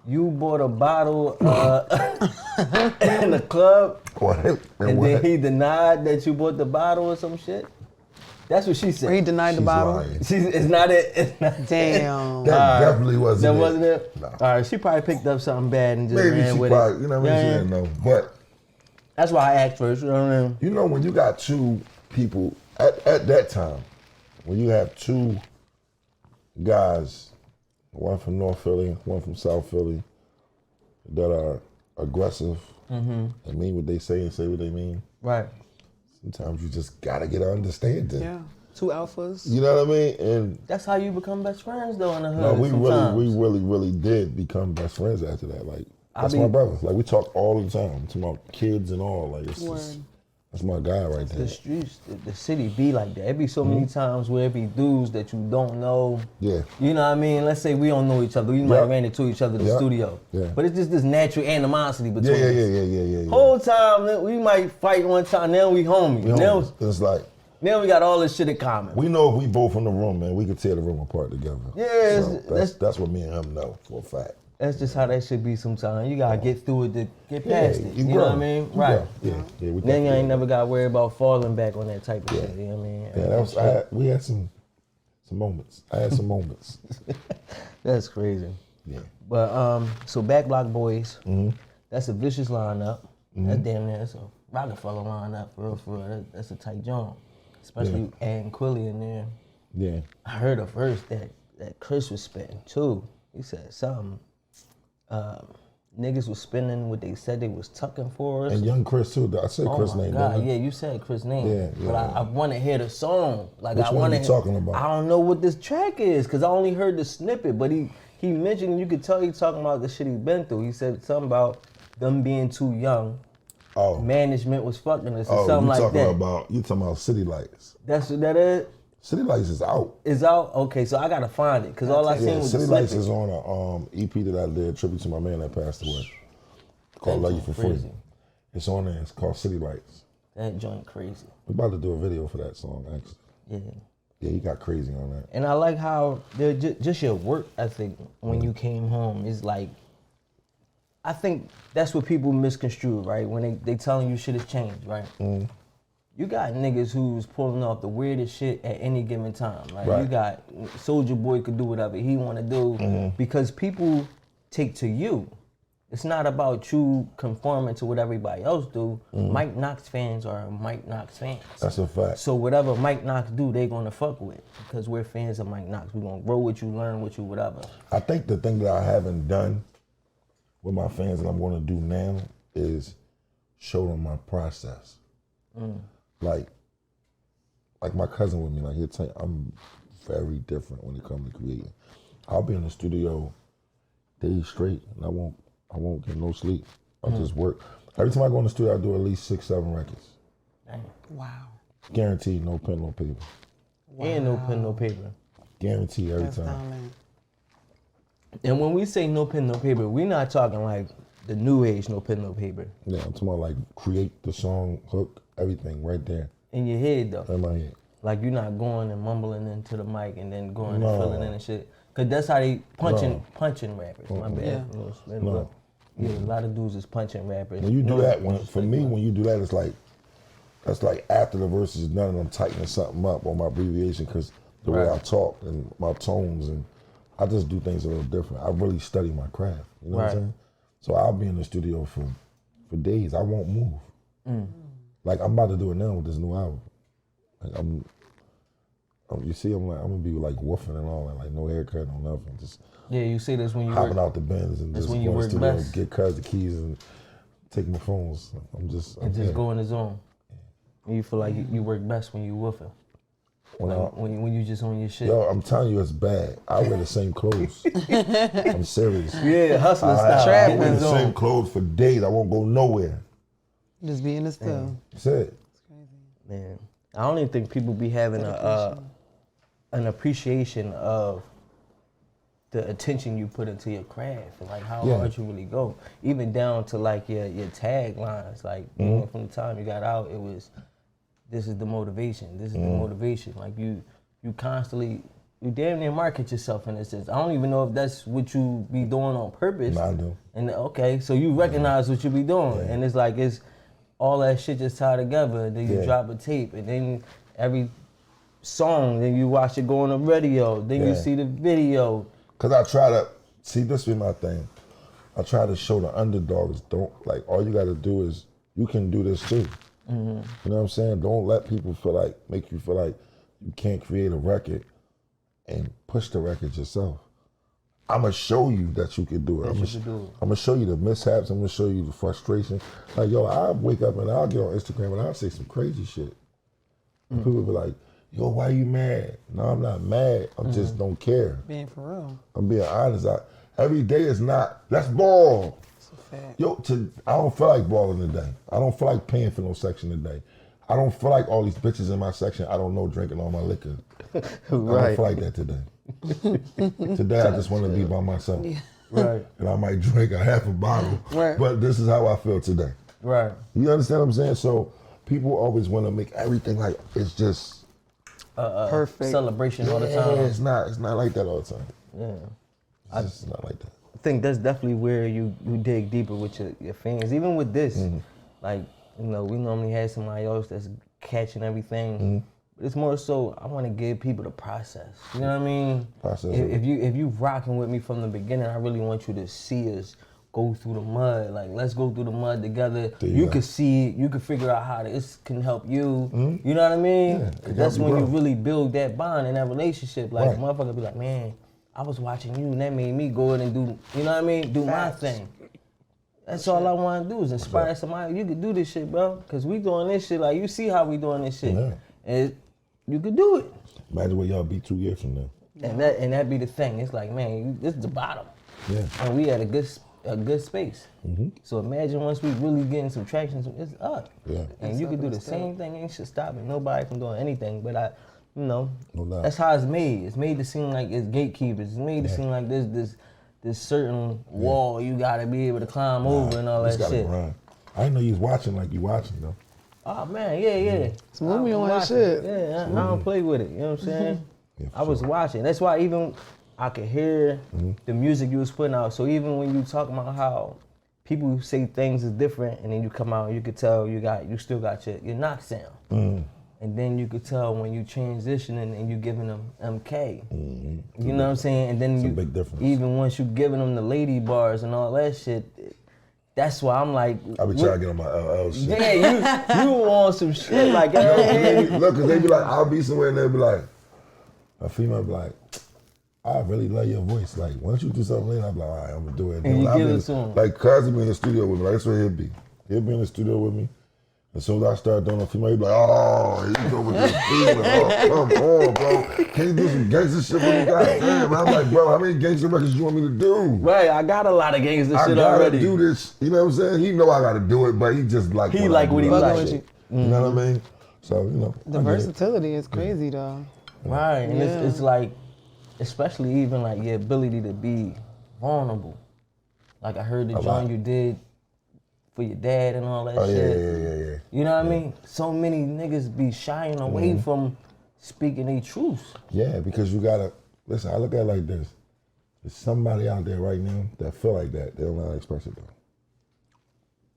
you bought a bottle in the club, What? and then he denied that you bought the bottle or some shit. That's what she said. Or he denied the She's bottle? lying. It's not it. It's not Damn. That definitely wasn't That it. wasn't it? No. All right, she probably picked up something bad and just Maybe ran she with probably, it. you know what I mean? She didn't know. But, That's why I asked first, you know what I mean? you know, when you got two people, at that time, when you have two guys, one from North Philly, one from South Philly, that are aggressive and mean what they say and say what they mean, Right. sometimes you just gotta get an understanding. Yeah. Two alphas. You know what I mean? And That's how you become best friends though in the hood. no, we sometimes. really did become best friends after that. Like that's I my mean- brother. Like we talk all the time. To my kids and all. Like it's Word. just, that's my guy right there. The streets, the city be like that. It be so many times where it be dudes that you don't know. Yeah. You know what I mean? Let's say we don't know each other. We might Yeah. have ran into each other in the Yeah. studio. Yeah. But it's just this natural animosity Yeah, between yeah. us. Whole time, we might fight one time, now we homies. We homies. It's like Now we got all this shit in common. we know if we both in the room, man, we could tear the room apart together. Yeah, So that's what me and him know for a fact. That's just how that should be sometimes. You gotta get through it to get past it. You know grown. what I mean? You Right. grown. Yeah. We Then you definitely ain't never got to worry about falling back on that type of shit. You know what I mean? Yeah, that was. We had some moments. I had some moments. That's crazy. Yeah. But so Back Block Boys, that's a vicious lineup. That's damn near it's a Rockefeller lineup for real. That's a tight joint. Especially adding Quilly in there. Yeah. I heard a verse that Chris was spitting too. He said something. Niggas was spinning what they said they was tucking for us. And young Chris too. I said Oh Chris my name. God, didn't I? yeah, you said Chris name. Yeah, But I want to hear the song. Like Which I one want to. you talking about? I don't know what this track is because I only heard the snippet. But he mentioned, you could tell he talking about the shit he's been through. He said something about them being too young. Oh. Management was fucking us or Oh, something you like talking that. about City Lights. That's what that is. City Lights is out. Is out. Okay, so I gotta find it because all I seen Yeah, was the City Lights snippet. is on a EP that I did tribute to my man that passed away. Called Love You for Free. Crazy. It's on there. It's called City Lights. That joint crazy. We're about to do a video for that song actually. Yeah. Yeah, he got crazy on that. And I like how just your work ethic when you came home is like, I think that's what people misconstrue, right? When they telling you shit has changed, right? You got niggas who's pulling off the weirdest shit at any given time, right? Right. You got Soulja Boy could do whatever he want to do because people take to you. It's not about you conforming to what everybody else do. Mike Knox fans are Mike Knox fans. That's a fact. So whatever Mike Knox do, they gonna fuck with because we're fans of Mike Knox. We gonna grow with you, learn with you, whatever. I think the thing that I haven't done with my fans that I'm going to do now is show them my process. Like my cousin with me, like he'll tell you, I'm very different when it comes to creating. I'll be in the studio days straight and I won't get no sleep. I just work. Every time I go in the studio, I do at least 6-7 records. Damn. Wow. Guaranteed, no pen, no paper. And no pen, no paper. Guaranteed every That's time. dominant. And when we say no pen, no paper, we're not talking like the new age no pen, no paper. Yeah, I'm talking about like create the song, hook, everything right there In your head though. in my head. Like you're not going and mumbling into the mic and then going No. and filling in and shit. Cause that's how they punching rappers. My bad. Yeah. You know, spin No. up. Yeah, a lot of dudes is punching rappers. When you do No, that, it's for like, me, when you do that, it's like, that's like after the verse is done and I'm tightening something up on my abbreviation because the way I talk and my tones and I just do things a little different. I really study my craft, you know what I'm Right. saying? So I'll be in the studio for days. I won't move. Like I'm about to do it now with this new album. Like you see, I'm gonna be like woofing and all that, like no haircut, no nothing. Just yeah, you say this when you hopping work. out the bins and That's just when go you to the work studio, best. get cuz the keys and take my phones. I'm And just yeah. go in the zone. And you feel like you work best when you woofing. When you just on your shit. Yo, I'm telling you, it's bad. I wear the same clothes. I'm serious. Yeah, hustler style. I wear the same clothes for days. I won't go nowhere. Just be in the still. That's it. Man, I don't even think people be having an appreciation of the attention you put into your craft and like how hard you really go. Even down to like your taglines. Like from the time you got out, it was, this is the motivation. This is the motivation. Like you constantly, you damn near market yourself in a sense. I don't even know if that's what you be doing on purpose. I do. And okay, so you recognize what you be doing, and it's like it's all that shit just tied together. And then you drop a tape, and then every song, then you watch it go on the radio, then you see the video. Cause I try to see, this be my thing. I try to show the underdogs, don't, like, all you gotta do is, you can do this too. You know what I'm saying? Don't let people make you feel like you can't create a record and push the record yourself. I'm gonna show you that you can do it. I'm gonna show you the mishaps. I'm gonna show you the frustration. Like, yo, I wake up and I'll get on Instagram and I'll say some crazy shit. And people be like, yo, why you mad? No, I'm not mad. I just don't care. Being for real. I'm being honest. Every day is not, let's ball. It's a fact. Yo, I don't feel like balling today. I don't feel like paying for no section today. I don't feel like all these bitches in my section I don't know drinking all my liquor. I don't feel like that today. Today I just want to be by myself. Right. And I might drink a half a bottle. Right. But this is how I feel today. Right. You understand what I'm saying? So people always want to make everything like it's just perfect celebration all the time. It's not like that all the time. Yeah. It's just not like that. I think that's definitely where you dig deeper with your fans. Even with this, like, you know, we normally have somebody else that's catching everything. But it's more so I want to give people the process. You know what I mean? Process. If you rocking with me from the beginning, I really want you to see us go through the mud. Like, let's go through the mud together. You can see it. You can figure out how this can help you. You know what I mean? Yeah, that's when you really build that bond and that relationship. Like, a motherfucker be like, man, I was watching you and that made me go ahead and do, you know what I mean? Do my thing. That's all I want to do is inspire somebody. You could do this shit, bro. Because we doing this shit. Like, you see how we doing this shit. Yeah. And you could do it. Imagine where y'all be 2 years from now. And that be the thing. It's like, man, this is the bottom. Yeah. And we at a good space. So imagine once we really getting some traction, it's up. Yeah. And you can do the same thing. Ain't shit stopping nobody from doing anything. But no doubt. That's how it's made. It's made to seem like it's gatekeepers. It's made to seem like this certain wall you gotta be able to climb over and all that shit. Grind. I didn't know you was watching like you watching though. Oh man, yeah. Smooth me on that shit. Yeah, I don't play with it. You know what I'm saying? I was watching. That's why even I could hear the music you was putting out. So even when you talk about how people say things is different, and then you come out, you could tell you still got your knock sound. And then you could tell when you transitioning and you giving them MK. You know what I'm saying? And then it's a big difference. Even once you giving them the lady bars and all that shit, that's why I'm like, I be trying to get on my LL shit. Yeah, you on some shit like that. Look, cause they be like, I'll be somewhere and they'll be like, a female be like, I really love your voice. Like, why don't you do something later? I'm like, all right, I'm gonna do it. And you give it to him. Like, cuz be in the studio with me. Like, that's where he'll be. He'll be in the studio with me. As soon as I start doing a female, he'll be like, oh, he's over this female. Oh, come on, bro. Can you do some gangster shit when you got damn? I'm like, bro, how many gangster records you want me to do? Right, I got a lot of gangster shit already. I gotta do this, you know what I'm saying? He know I gotta do it, but he just like he like what he like. You know what I mean? So, you know. The versatility is crazy though. Right, and it's like, especially even like your ability to be vulnerable. Like I heard the joint you did for your dad and all that shit. Yeah. You know what I mean? So many niggas be shying away from speaking their truth. Yeah, because you gotta, listen, I look at it like this. There's somebody out there right now that feel like that. They don't know how to express it though.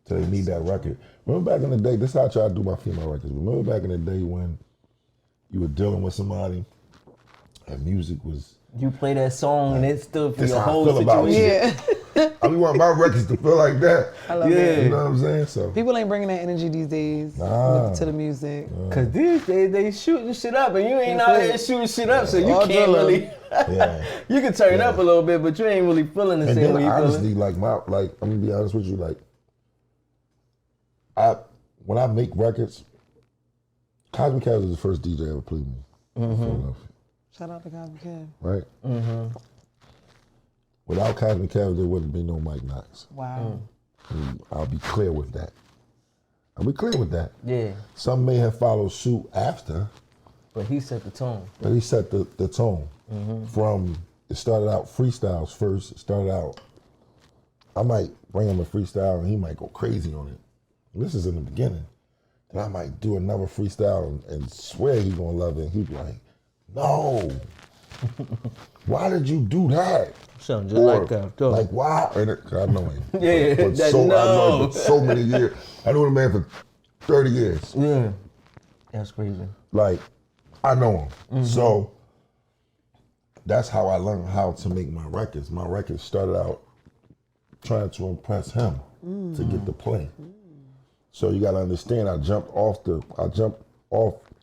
So they need that record. Remember back in the day, this is how I try to do my female records. Remember back in the day when you were dealing with somebody and music was... You play that song and it stood for your whole situation. I mean, want my records to feel like that. I love that. You know what I'm saying? So people ain't bringing that energy these days to the music. Cause these days they shooting shit up and you ain't out here shooting shit up, so you can't really. You can turn up a little bit, but you ain't really feeling the same way you honestly, feeling. I'm gonna be honest with you, like when I make records, Cosmic Cat was the first DJ ever played me. Philadelphia. Shout out to Cosby Kev. Right? Without Cosby Kev, there wouldn't be no Mike Knox. Wow. And I'll be clear with that. Yeah, Some may have followed suit after, but he set the tone. but he set the tone. From, it started out freestyles first. It started out, I might bring him a freestyle and he might go crazy on it. This is in the beginning. Then I might do another freestyle and swear he's gonna love it. And he'd be like, no. Why did you do that? Sound just like that. Like, why? And I know him. Yeah, But that I know no. him for so many years. I knew the man for 30 years. Yeah, that's crazy. Like, I know him. So that's how I learned how to make my records. My records started out trying to impress him to get the play. So you gotta understand, I jumped off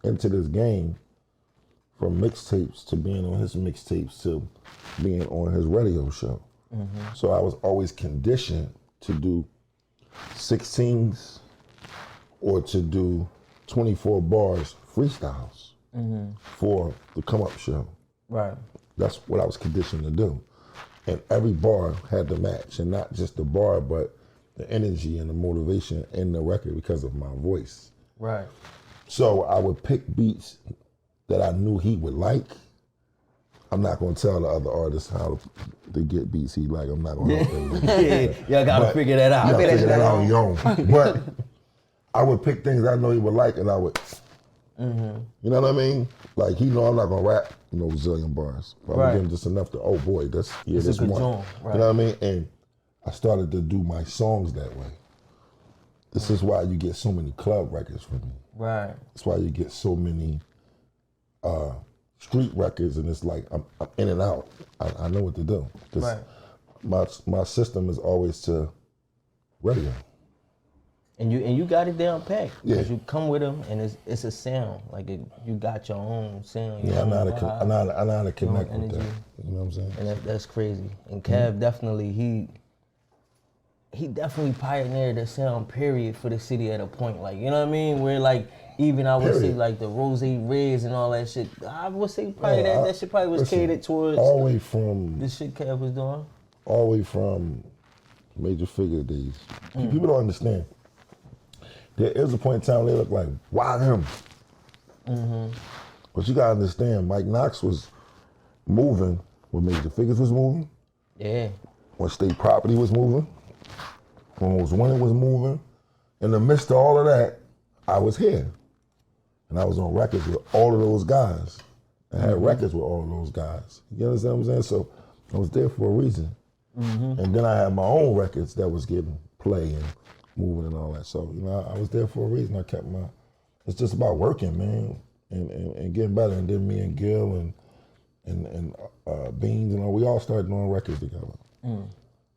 into this game from mixtapes to being on his mixtapes to being on his radio show. So I was always conditioned to do 16s or to do 24 bars freestyles for the Come Up show. Right. That's what I was conditioned to do. And every bar had to match, and not just the bar, but the energy and the motivation in the record because of my voice. Right. So I would pick beats that I knew he would like. I'm not gonna tell the other artists how to get beats he like. I'm not gonna help them. Y'all gotta figure that out. You gotta figure that out on your own. But I would pick things I know he would like, and I would, you know what I mean? Like, he know I'm not gonna rap, zillion bars. But I'm getting just enough to, oh boy, this a good one. song, right. You know what I mean? And I started to do my songs that way. This is why you get so many club records from me. Right. That's why you get so many street records, and it's like I'm in and out. I know what to do. 'Cause my system is always to radio. And you got it down packed. Yeah. Because you come with them, and it's a sound. Like, you got your own sound. Yeah, I know how to connect with energy. that. You know what I'm saying? And that's crazy. And Cav definitely, he definitely pioneered the sound, period, for the city at a point. Like, you know what I mean? Where, like, even I would say, like, the Rose Reds and all that shit, I would say probably that shit probably was catered towards all the way from the shit Cav was doing. all the way from Major Figure days. People don't understand. There is a point in time they look like, why him? But you gotta understand, Mike Knox was moving when Major Figures was moving, Yeah. when State Property was moving, when Was Winning was moving. In the midst of all of that, I was here. And I was on records with all of those guys. I had records with all of those guys. You understand what I'm saying? So I was there for a reason. And then I had my own records that was getting play and moving and all that. So, I was there for a reason. I kept it's just about working, man, and getting better. And then me and Gil and Beans and all, we all started doing records together.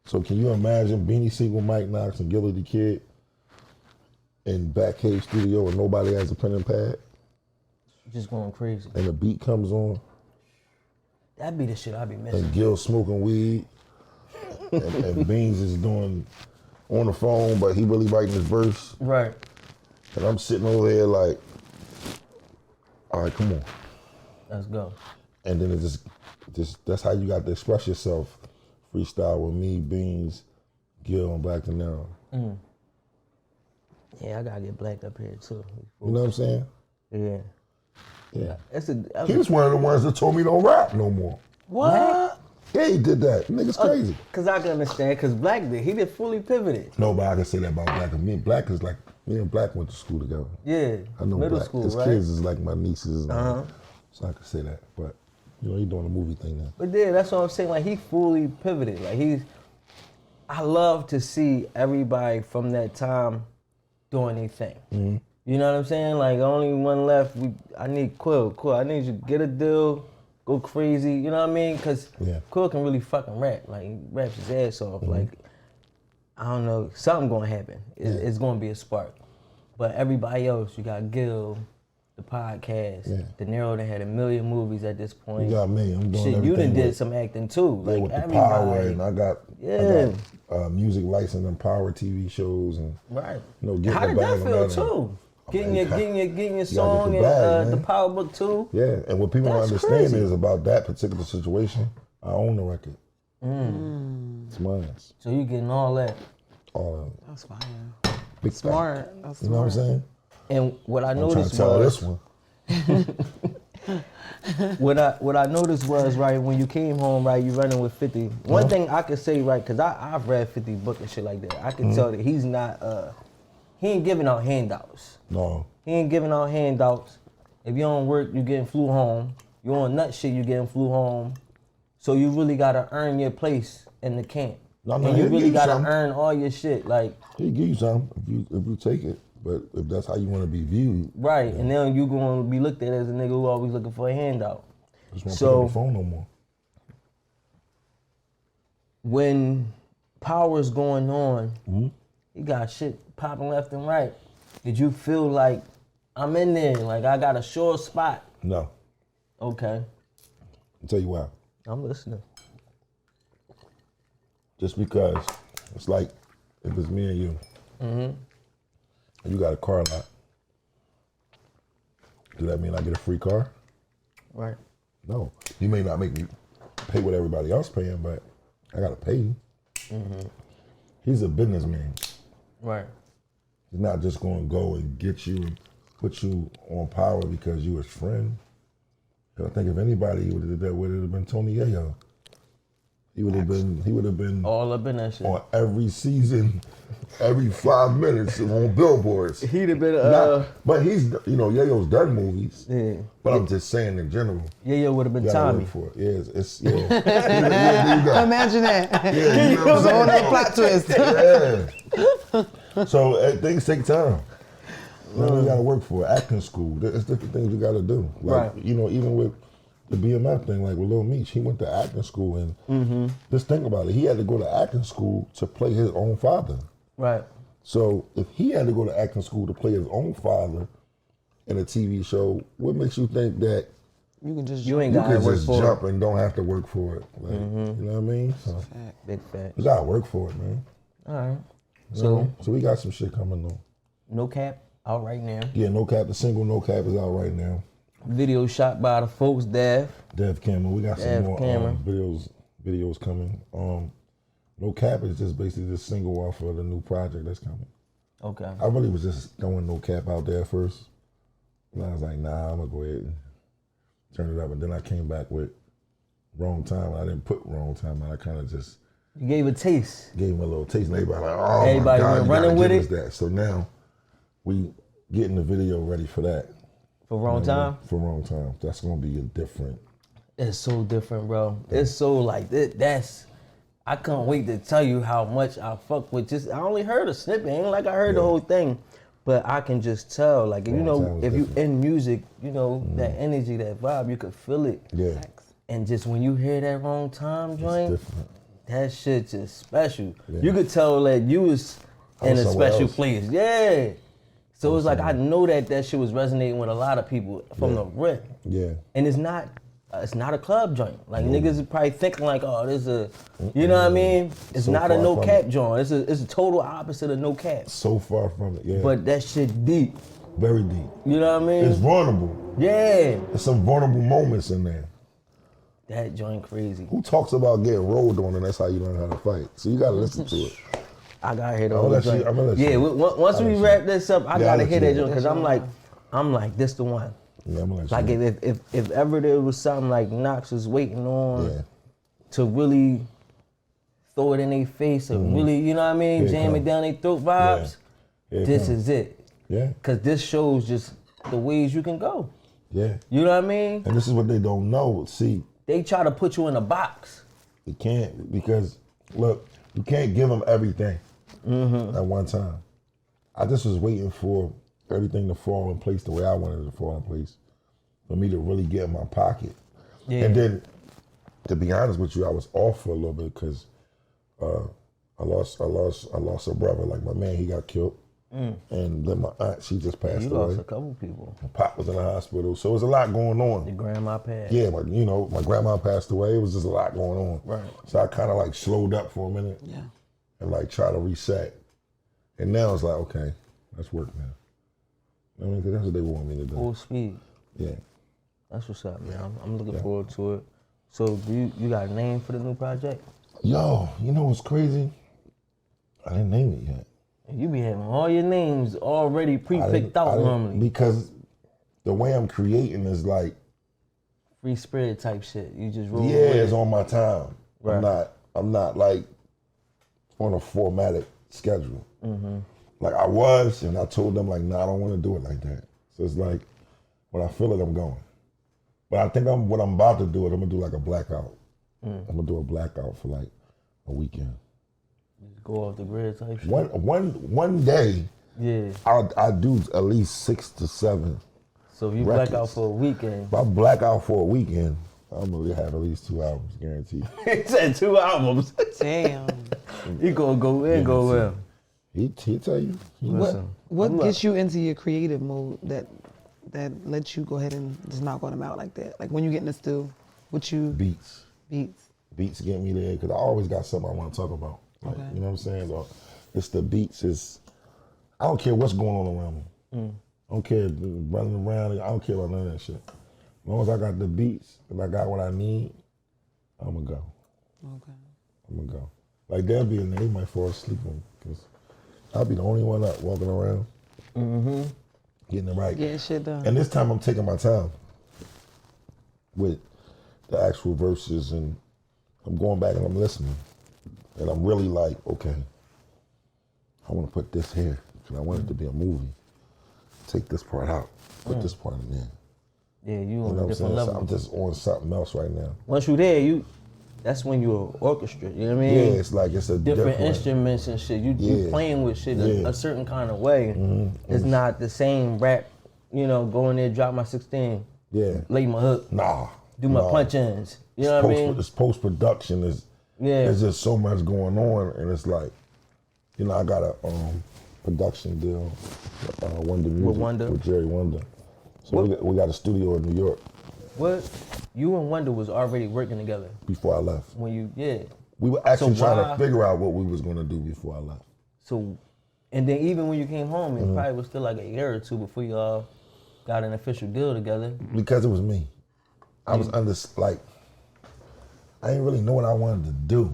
So can you imagine Beanie Sigel, Mike Knox, and Gilly the Kid in Back Cave Studio and nobody has a pen and pad? Just going crazy. And the beat comes on, That'd be the shit I'd be missing. and Gil smoking weed, and Beans is doing on the phone, but he really writing his verse. Right. And I'm sitting over there like, all right, come on. Let's go. And then it just that's how you got to express yourself. Freestyle with me, Beans, Gil, and Black De Niro. Yeah, I gotta get Black up here too. You know what I'm saying? Yeah. Yeah. That's He was one of the ones that told me don't rap no more. what? Yeah, he did that. Nigga's crazy. Cause I can understand. Cause Black he did fully pivoted. No, but I can say that about Black. Me and Black is like, me and Black went to school together. Yeah. I know Middle Black. school, His right? kids is like my nieces. And so I can say that. But, he doing a movie thing now. But yeah, that's what I'm saying. Like, he fully pivoted. Like, I love to see everybody from that time doing their thing. You know what I'm saying? Like, only one left. I need Quill. I need you to get a deal, go crazy. You know what I mean? Because Quill can really fucking rap. Like, he raps his ass off. Like, I don't know. Something going to happen. It's going to be a spark. But everybody else, you got Gil, the podcast, De Niro that had 1 million movies at this point. You got me. I'm doing shit, everything. You done did with, some acting too. Yeah, Like, with the everybody. Power, and I got music license and Power TV shows, and Right. getting How the did that bag feel on too? Getting your get song the and bag, the man. Power Book too. Yeah, and what people don't That's understand crazy. is about that particular situation, I own the record. It's mine. So you getting all that. All of it. That's fire. Big Smart. fact. That's You know what I'm smart. saying? And what I I'm trying noticed to tell was this one. what I noticed was right when you came home, right, you running with 50. One thing I could say, right, because I've read 50 book and shit like that. I can tell that he's not he ain't giving out handouts. No. He ain't giving out handouts. If you don't work, you getting flew home. You on nut shit, you getting flew home. So you really gotta earn your place in the camp. No, and you he'll really give gotta some. earn all your shit. Like, He'll give you some if you take it. But if that's how you want to be viewed, right, and then you gonna be looked at as a nigga who always looking for a handout. just won't pick So- up the phone no more. When power's going on, you got shit popping left and right. Did you feel like I'm in there, like I got a sure spot? No. Okay, I'll tell you why. I'm listening. Just because it's like if it's me and you, and you got a car lot, do that mean I get a free car? Right. No. You may not make me pay what everybody else paying, but I gotta pay you. He's a businessman. Right. He's not just gonna go and get you and put you on power because you his friend. I think if anybody would have did that, would have been Tony Yayo. He would have been All up in that shit. on every season, every 5 minutes on billboards. He'd have been But he's, Yayo's done movies. yeah. But I'm just saying in general. Yeah, would have been You gotta Tommy. work for it. Yeah, it's yeah. Yeah, Imagine that. you know what I'm It's a whole saying? nother plot twist. Yeah. So things take time. You gotta work for it. Acting school. There's different things you gotta do. Like, Right. Even with the BMF thing, like with Lil Meech, he went to acting school and just think about it. He had to go to acting school to play his own father. Right. So if he had to go to acting school to play his own father in a TV show, what makes you think that You can just You ain't you got to can work just for jump and don't have to work for it? Like, you know what I mean? So it. Big fat. you gotta work for it, man. All right. So we got some shit coming though. No Cap out right now. Yeah, No Cap, the single No Cap is out right now. Video shot by the folks, Dev. Dev Camera, we got some Dev more Camera. videos coming. No Cap is just basically the single off of the new project that's coming. Okay. I really was just throwing No Cap out there first. And I was like, nah, I'm gonna go ahead and turn it up. And then I came back with Wrong Time. I didn't put Wrong Time out. I kind of just You gave a taste. gave him a little taste. And everybody like, oh Everybody my God, went you running gotta with give us it? that. So now we getting the video ready for that. For Wrong Time? For Wrong Time. That's gonna be a different. It's so different, bro. It's so like that's. I can't wait to tell you how much I fuck with. Just I only heard a snippet, ain't like I heard the whole thing, but I can just tell. Like Wrong Time was if you different. in music, that energy, that vibe, you could feel it. Yeah, And just when you hear that Wrong Time it's joint, different. that shit just special. Yeah. You could tell that you was I in was a somewhere special else. place. Yeah. So it's like I somewhere. know that shit was resonating with a lot of people from the rip. Yeah. And it's not a club joint. Like niggas is probably thinking like, oh, this a, you know what I mean? It's So not a far no from cap it. joint. It's a total opposite of no cap. So far from it. Yeah. But that shit deep. very deep. You know what I mean? It's vulnerable. Yeah. There's some vulnerable moments in there. That joint crazy. Who talks about getting rolled on and that's how you learn how to fight? So you gotta listen to it. I gotta hear the I'ma whole let you- joint. I'ma let Yeah, you- once I'll we let you- wrap this up, I Yeah, I'll gotta let hear you that know. joint because I'm like, this the one. Yeah, I'm gonna let Like you know. if ever there was something like Knox was waiting on Yeah. to really throw it in their face or really, you know what I mean, Here it jam it come. down their throat vibes, Here it this come. is it. Yeah, Cause this shows just the ways you can go. yeah. You know what I mean? And this is what they don't know. See, They try to put you in a box. you can't because look, you can't give them everything at one time. I just was waiting for everything to fall in place the way I wanted it to fall in place, for me to really get in my pocket. Yeah. And then, to be honest with you, I was off for a little bit because I lost a brother. Like my man, he got killed, and then my aunt, she just passed You away. lost a couple people. My pop was in the hospital, so it was a lot going on. Your grandma passed. Yeah, my grandma passed away. It was just a lot going on. Right. So I kind of like slowed up for a minute. Yeah. And like try to reset. And now it's like, okay, let's work now. I mean, 'cause that's what they want me to do. Full speed. Yeah. That's what's up, man. I'm looking forward to it. So, you got a name for the new project? Yo, you know what's crazy? I didn't name it yet. You be having all your names already pre-picked out normally. Because the way I'm creating is like, Free spirit type shit. You just roll. yeah, it's on my time. Right. I'm not like on a formatted schedule. Like I was, and I told them like, nah, I don't want to do it like that. So it's like, when I feel it, I'm going. But I think what I'm about to do I'm gonna do like a blackout. I'm gonna do a blackout for like a weekend. Just go off the grid type shit. One day, Yeah. I'll do at least 6 to 7. So if you records. black out for a weekend. If I black out for a weekend, I'm gonna have at least 2 albums, guaranteed. He said 2 albums. Damn. He gonna go in, go in. He'll tell you. Listen, What gets you into your creative mode that lets you go ahead and just knock on them out like that? Like when you get in the stew, what you Beats. beats? Get me there, because I always got something I want to talk about. Like, Okay. you know what I'm saying? So it's the beats. I don't care what's going on around me. I don't care running around. I don't care about none of that shit. As long as I got the beats and I got what I need, I'm going to go. Okay. I'm going to go. Like, there'll be a day they might fall asleep on, because I'll be the only one up walking around, getting it right. Getting shit done. And this time I'm taking my time with the actual verses, and I'm going back and I'm listening. And I'm really like, okay, I want to put this here, because I want it to be a movie. Take this part out, put this part in there. Yeah, you You on know a what I'm different saying? So level. I'm just on something else right now. Once you there, that's when you're orchestra. You know what I mean? Yeah, it's like it's a different instruments and shit. You Yeah. playing with shit Yeah. a certain kind of way. It's not the same rap. Go in there, drop my 16, Yeah. lay my hook, Nah. do my punch ins. You know what I mean? It's post-production. There's just so much going on, and it's like, I got a production deal with Wonder Music, with Jerry Wonder. So we got a studio in New York. What? You and Wonder was already working together Before I left. when you, We were actually trying why- to figure out what we was going to do before I left. So, and then even when you came home, it probably was still like a year or two before y'all got an official deal together. Because it was me. I was I didn't really know what I wanted to do.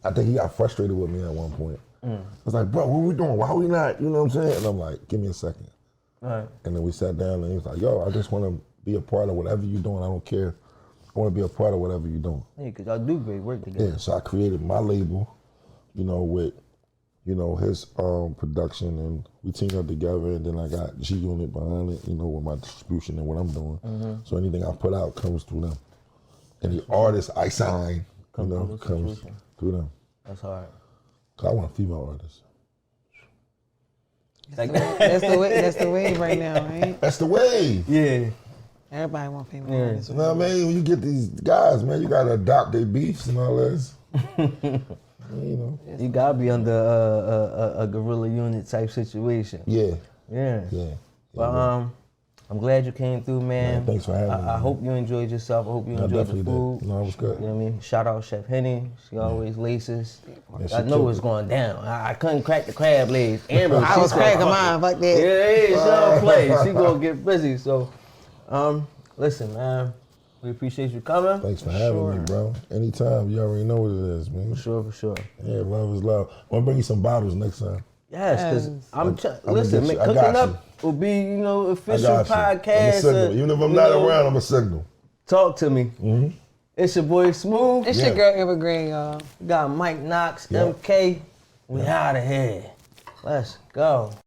I think he got frustrated with me at one point. I was like, bro, what we doing? Why we not? You know what I'm saying? And I'm like, give me a second. All right. And then we sat down and he was like, yo, I just want to be a part of whatever you're doing. I don't care. I want to be a part of whatever you're doing. Yeah, because y'all do great work together. Yeah, so I created my label, with, his production, and we teamed up together, and then I got G-Unit behind it, with my distribution and what I'm doing. So anything I put out comes through them. And the artists I sign, comes through them. That's hard. Cause I want a female artist. That's the wave right now, right? That's the way. Yeah. Everybody want female artists. You know what I mean? When you get these guys, man, you gotta adopt their beefs and all this. You gotta be under a guerrilla unit type situation. Yeah. Yeah. Yeah. Well, I'm glad you came through, man. Thanks for having me. I hope you enjoyed yourself. I hope you enjoyed the definitely food. did. No, it was good. You know what I mean? Shout out Chef Henny. She always laces. Yeah, she I know killed it's it. going down. I couldn't crack the crab legs. Amber, I was cracking mine. Fuck that. Yeah, she don't play. She gonna get busy. So, listen, man. We appreciate you coming. Thanks for having me, bro. Anytime, you already know what it is, man. For sure. Yeah, love is love. I'm gonna bring you some bottles next time. Yes, because Yes. listen, get you. I Cooking got Up will be, I official got you. I'm a podcast. signal. Even if I'm not around, I'm a signal. Talk to me. It's your boy Smooth. It's Yeah. your girl Evergreen, y'all. We got Mike Knox, Yeah. MK. We out of here. Let's go.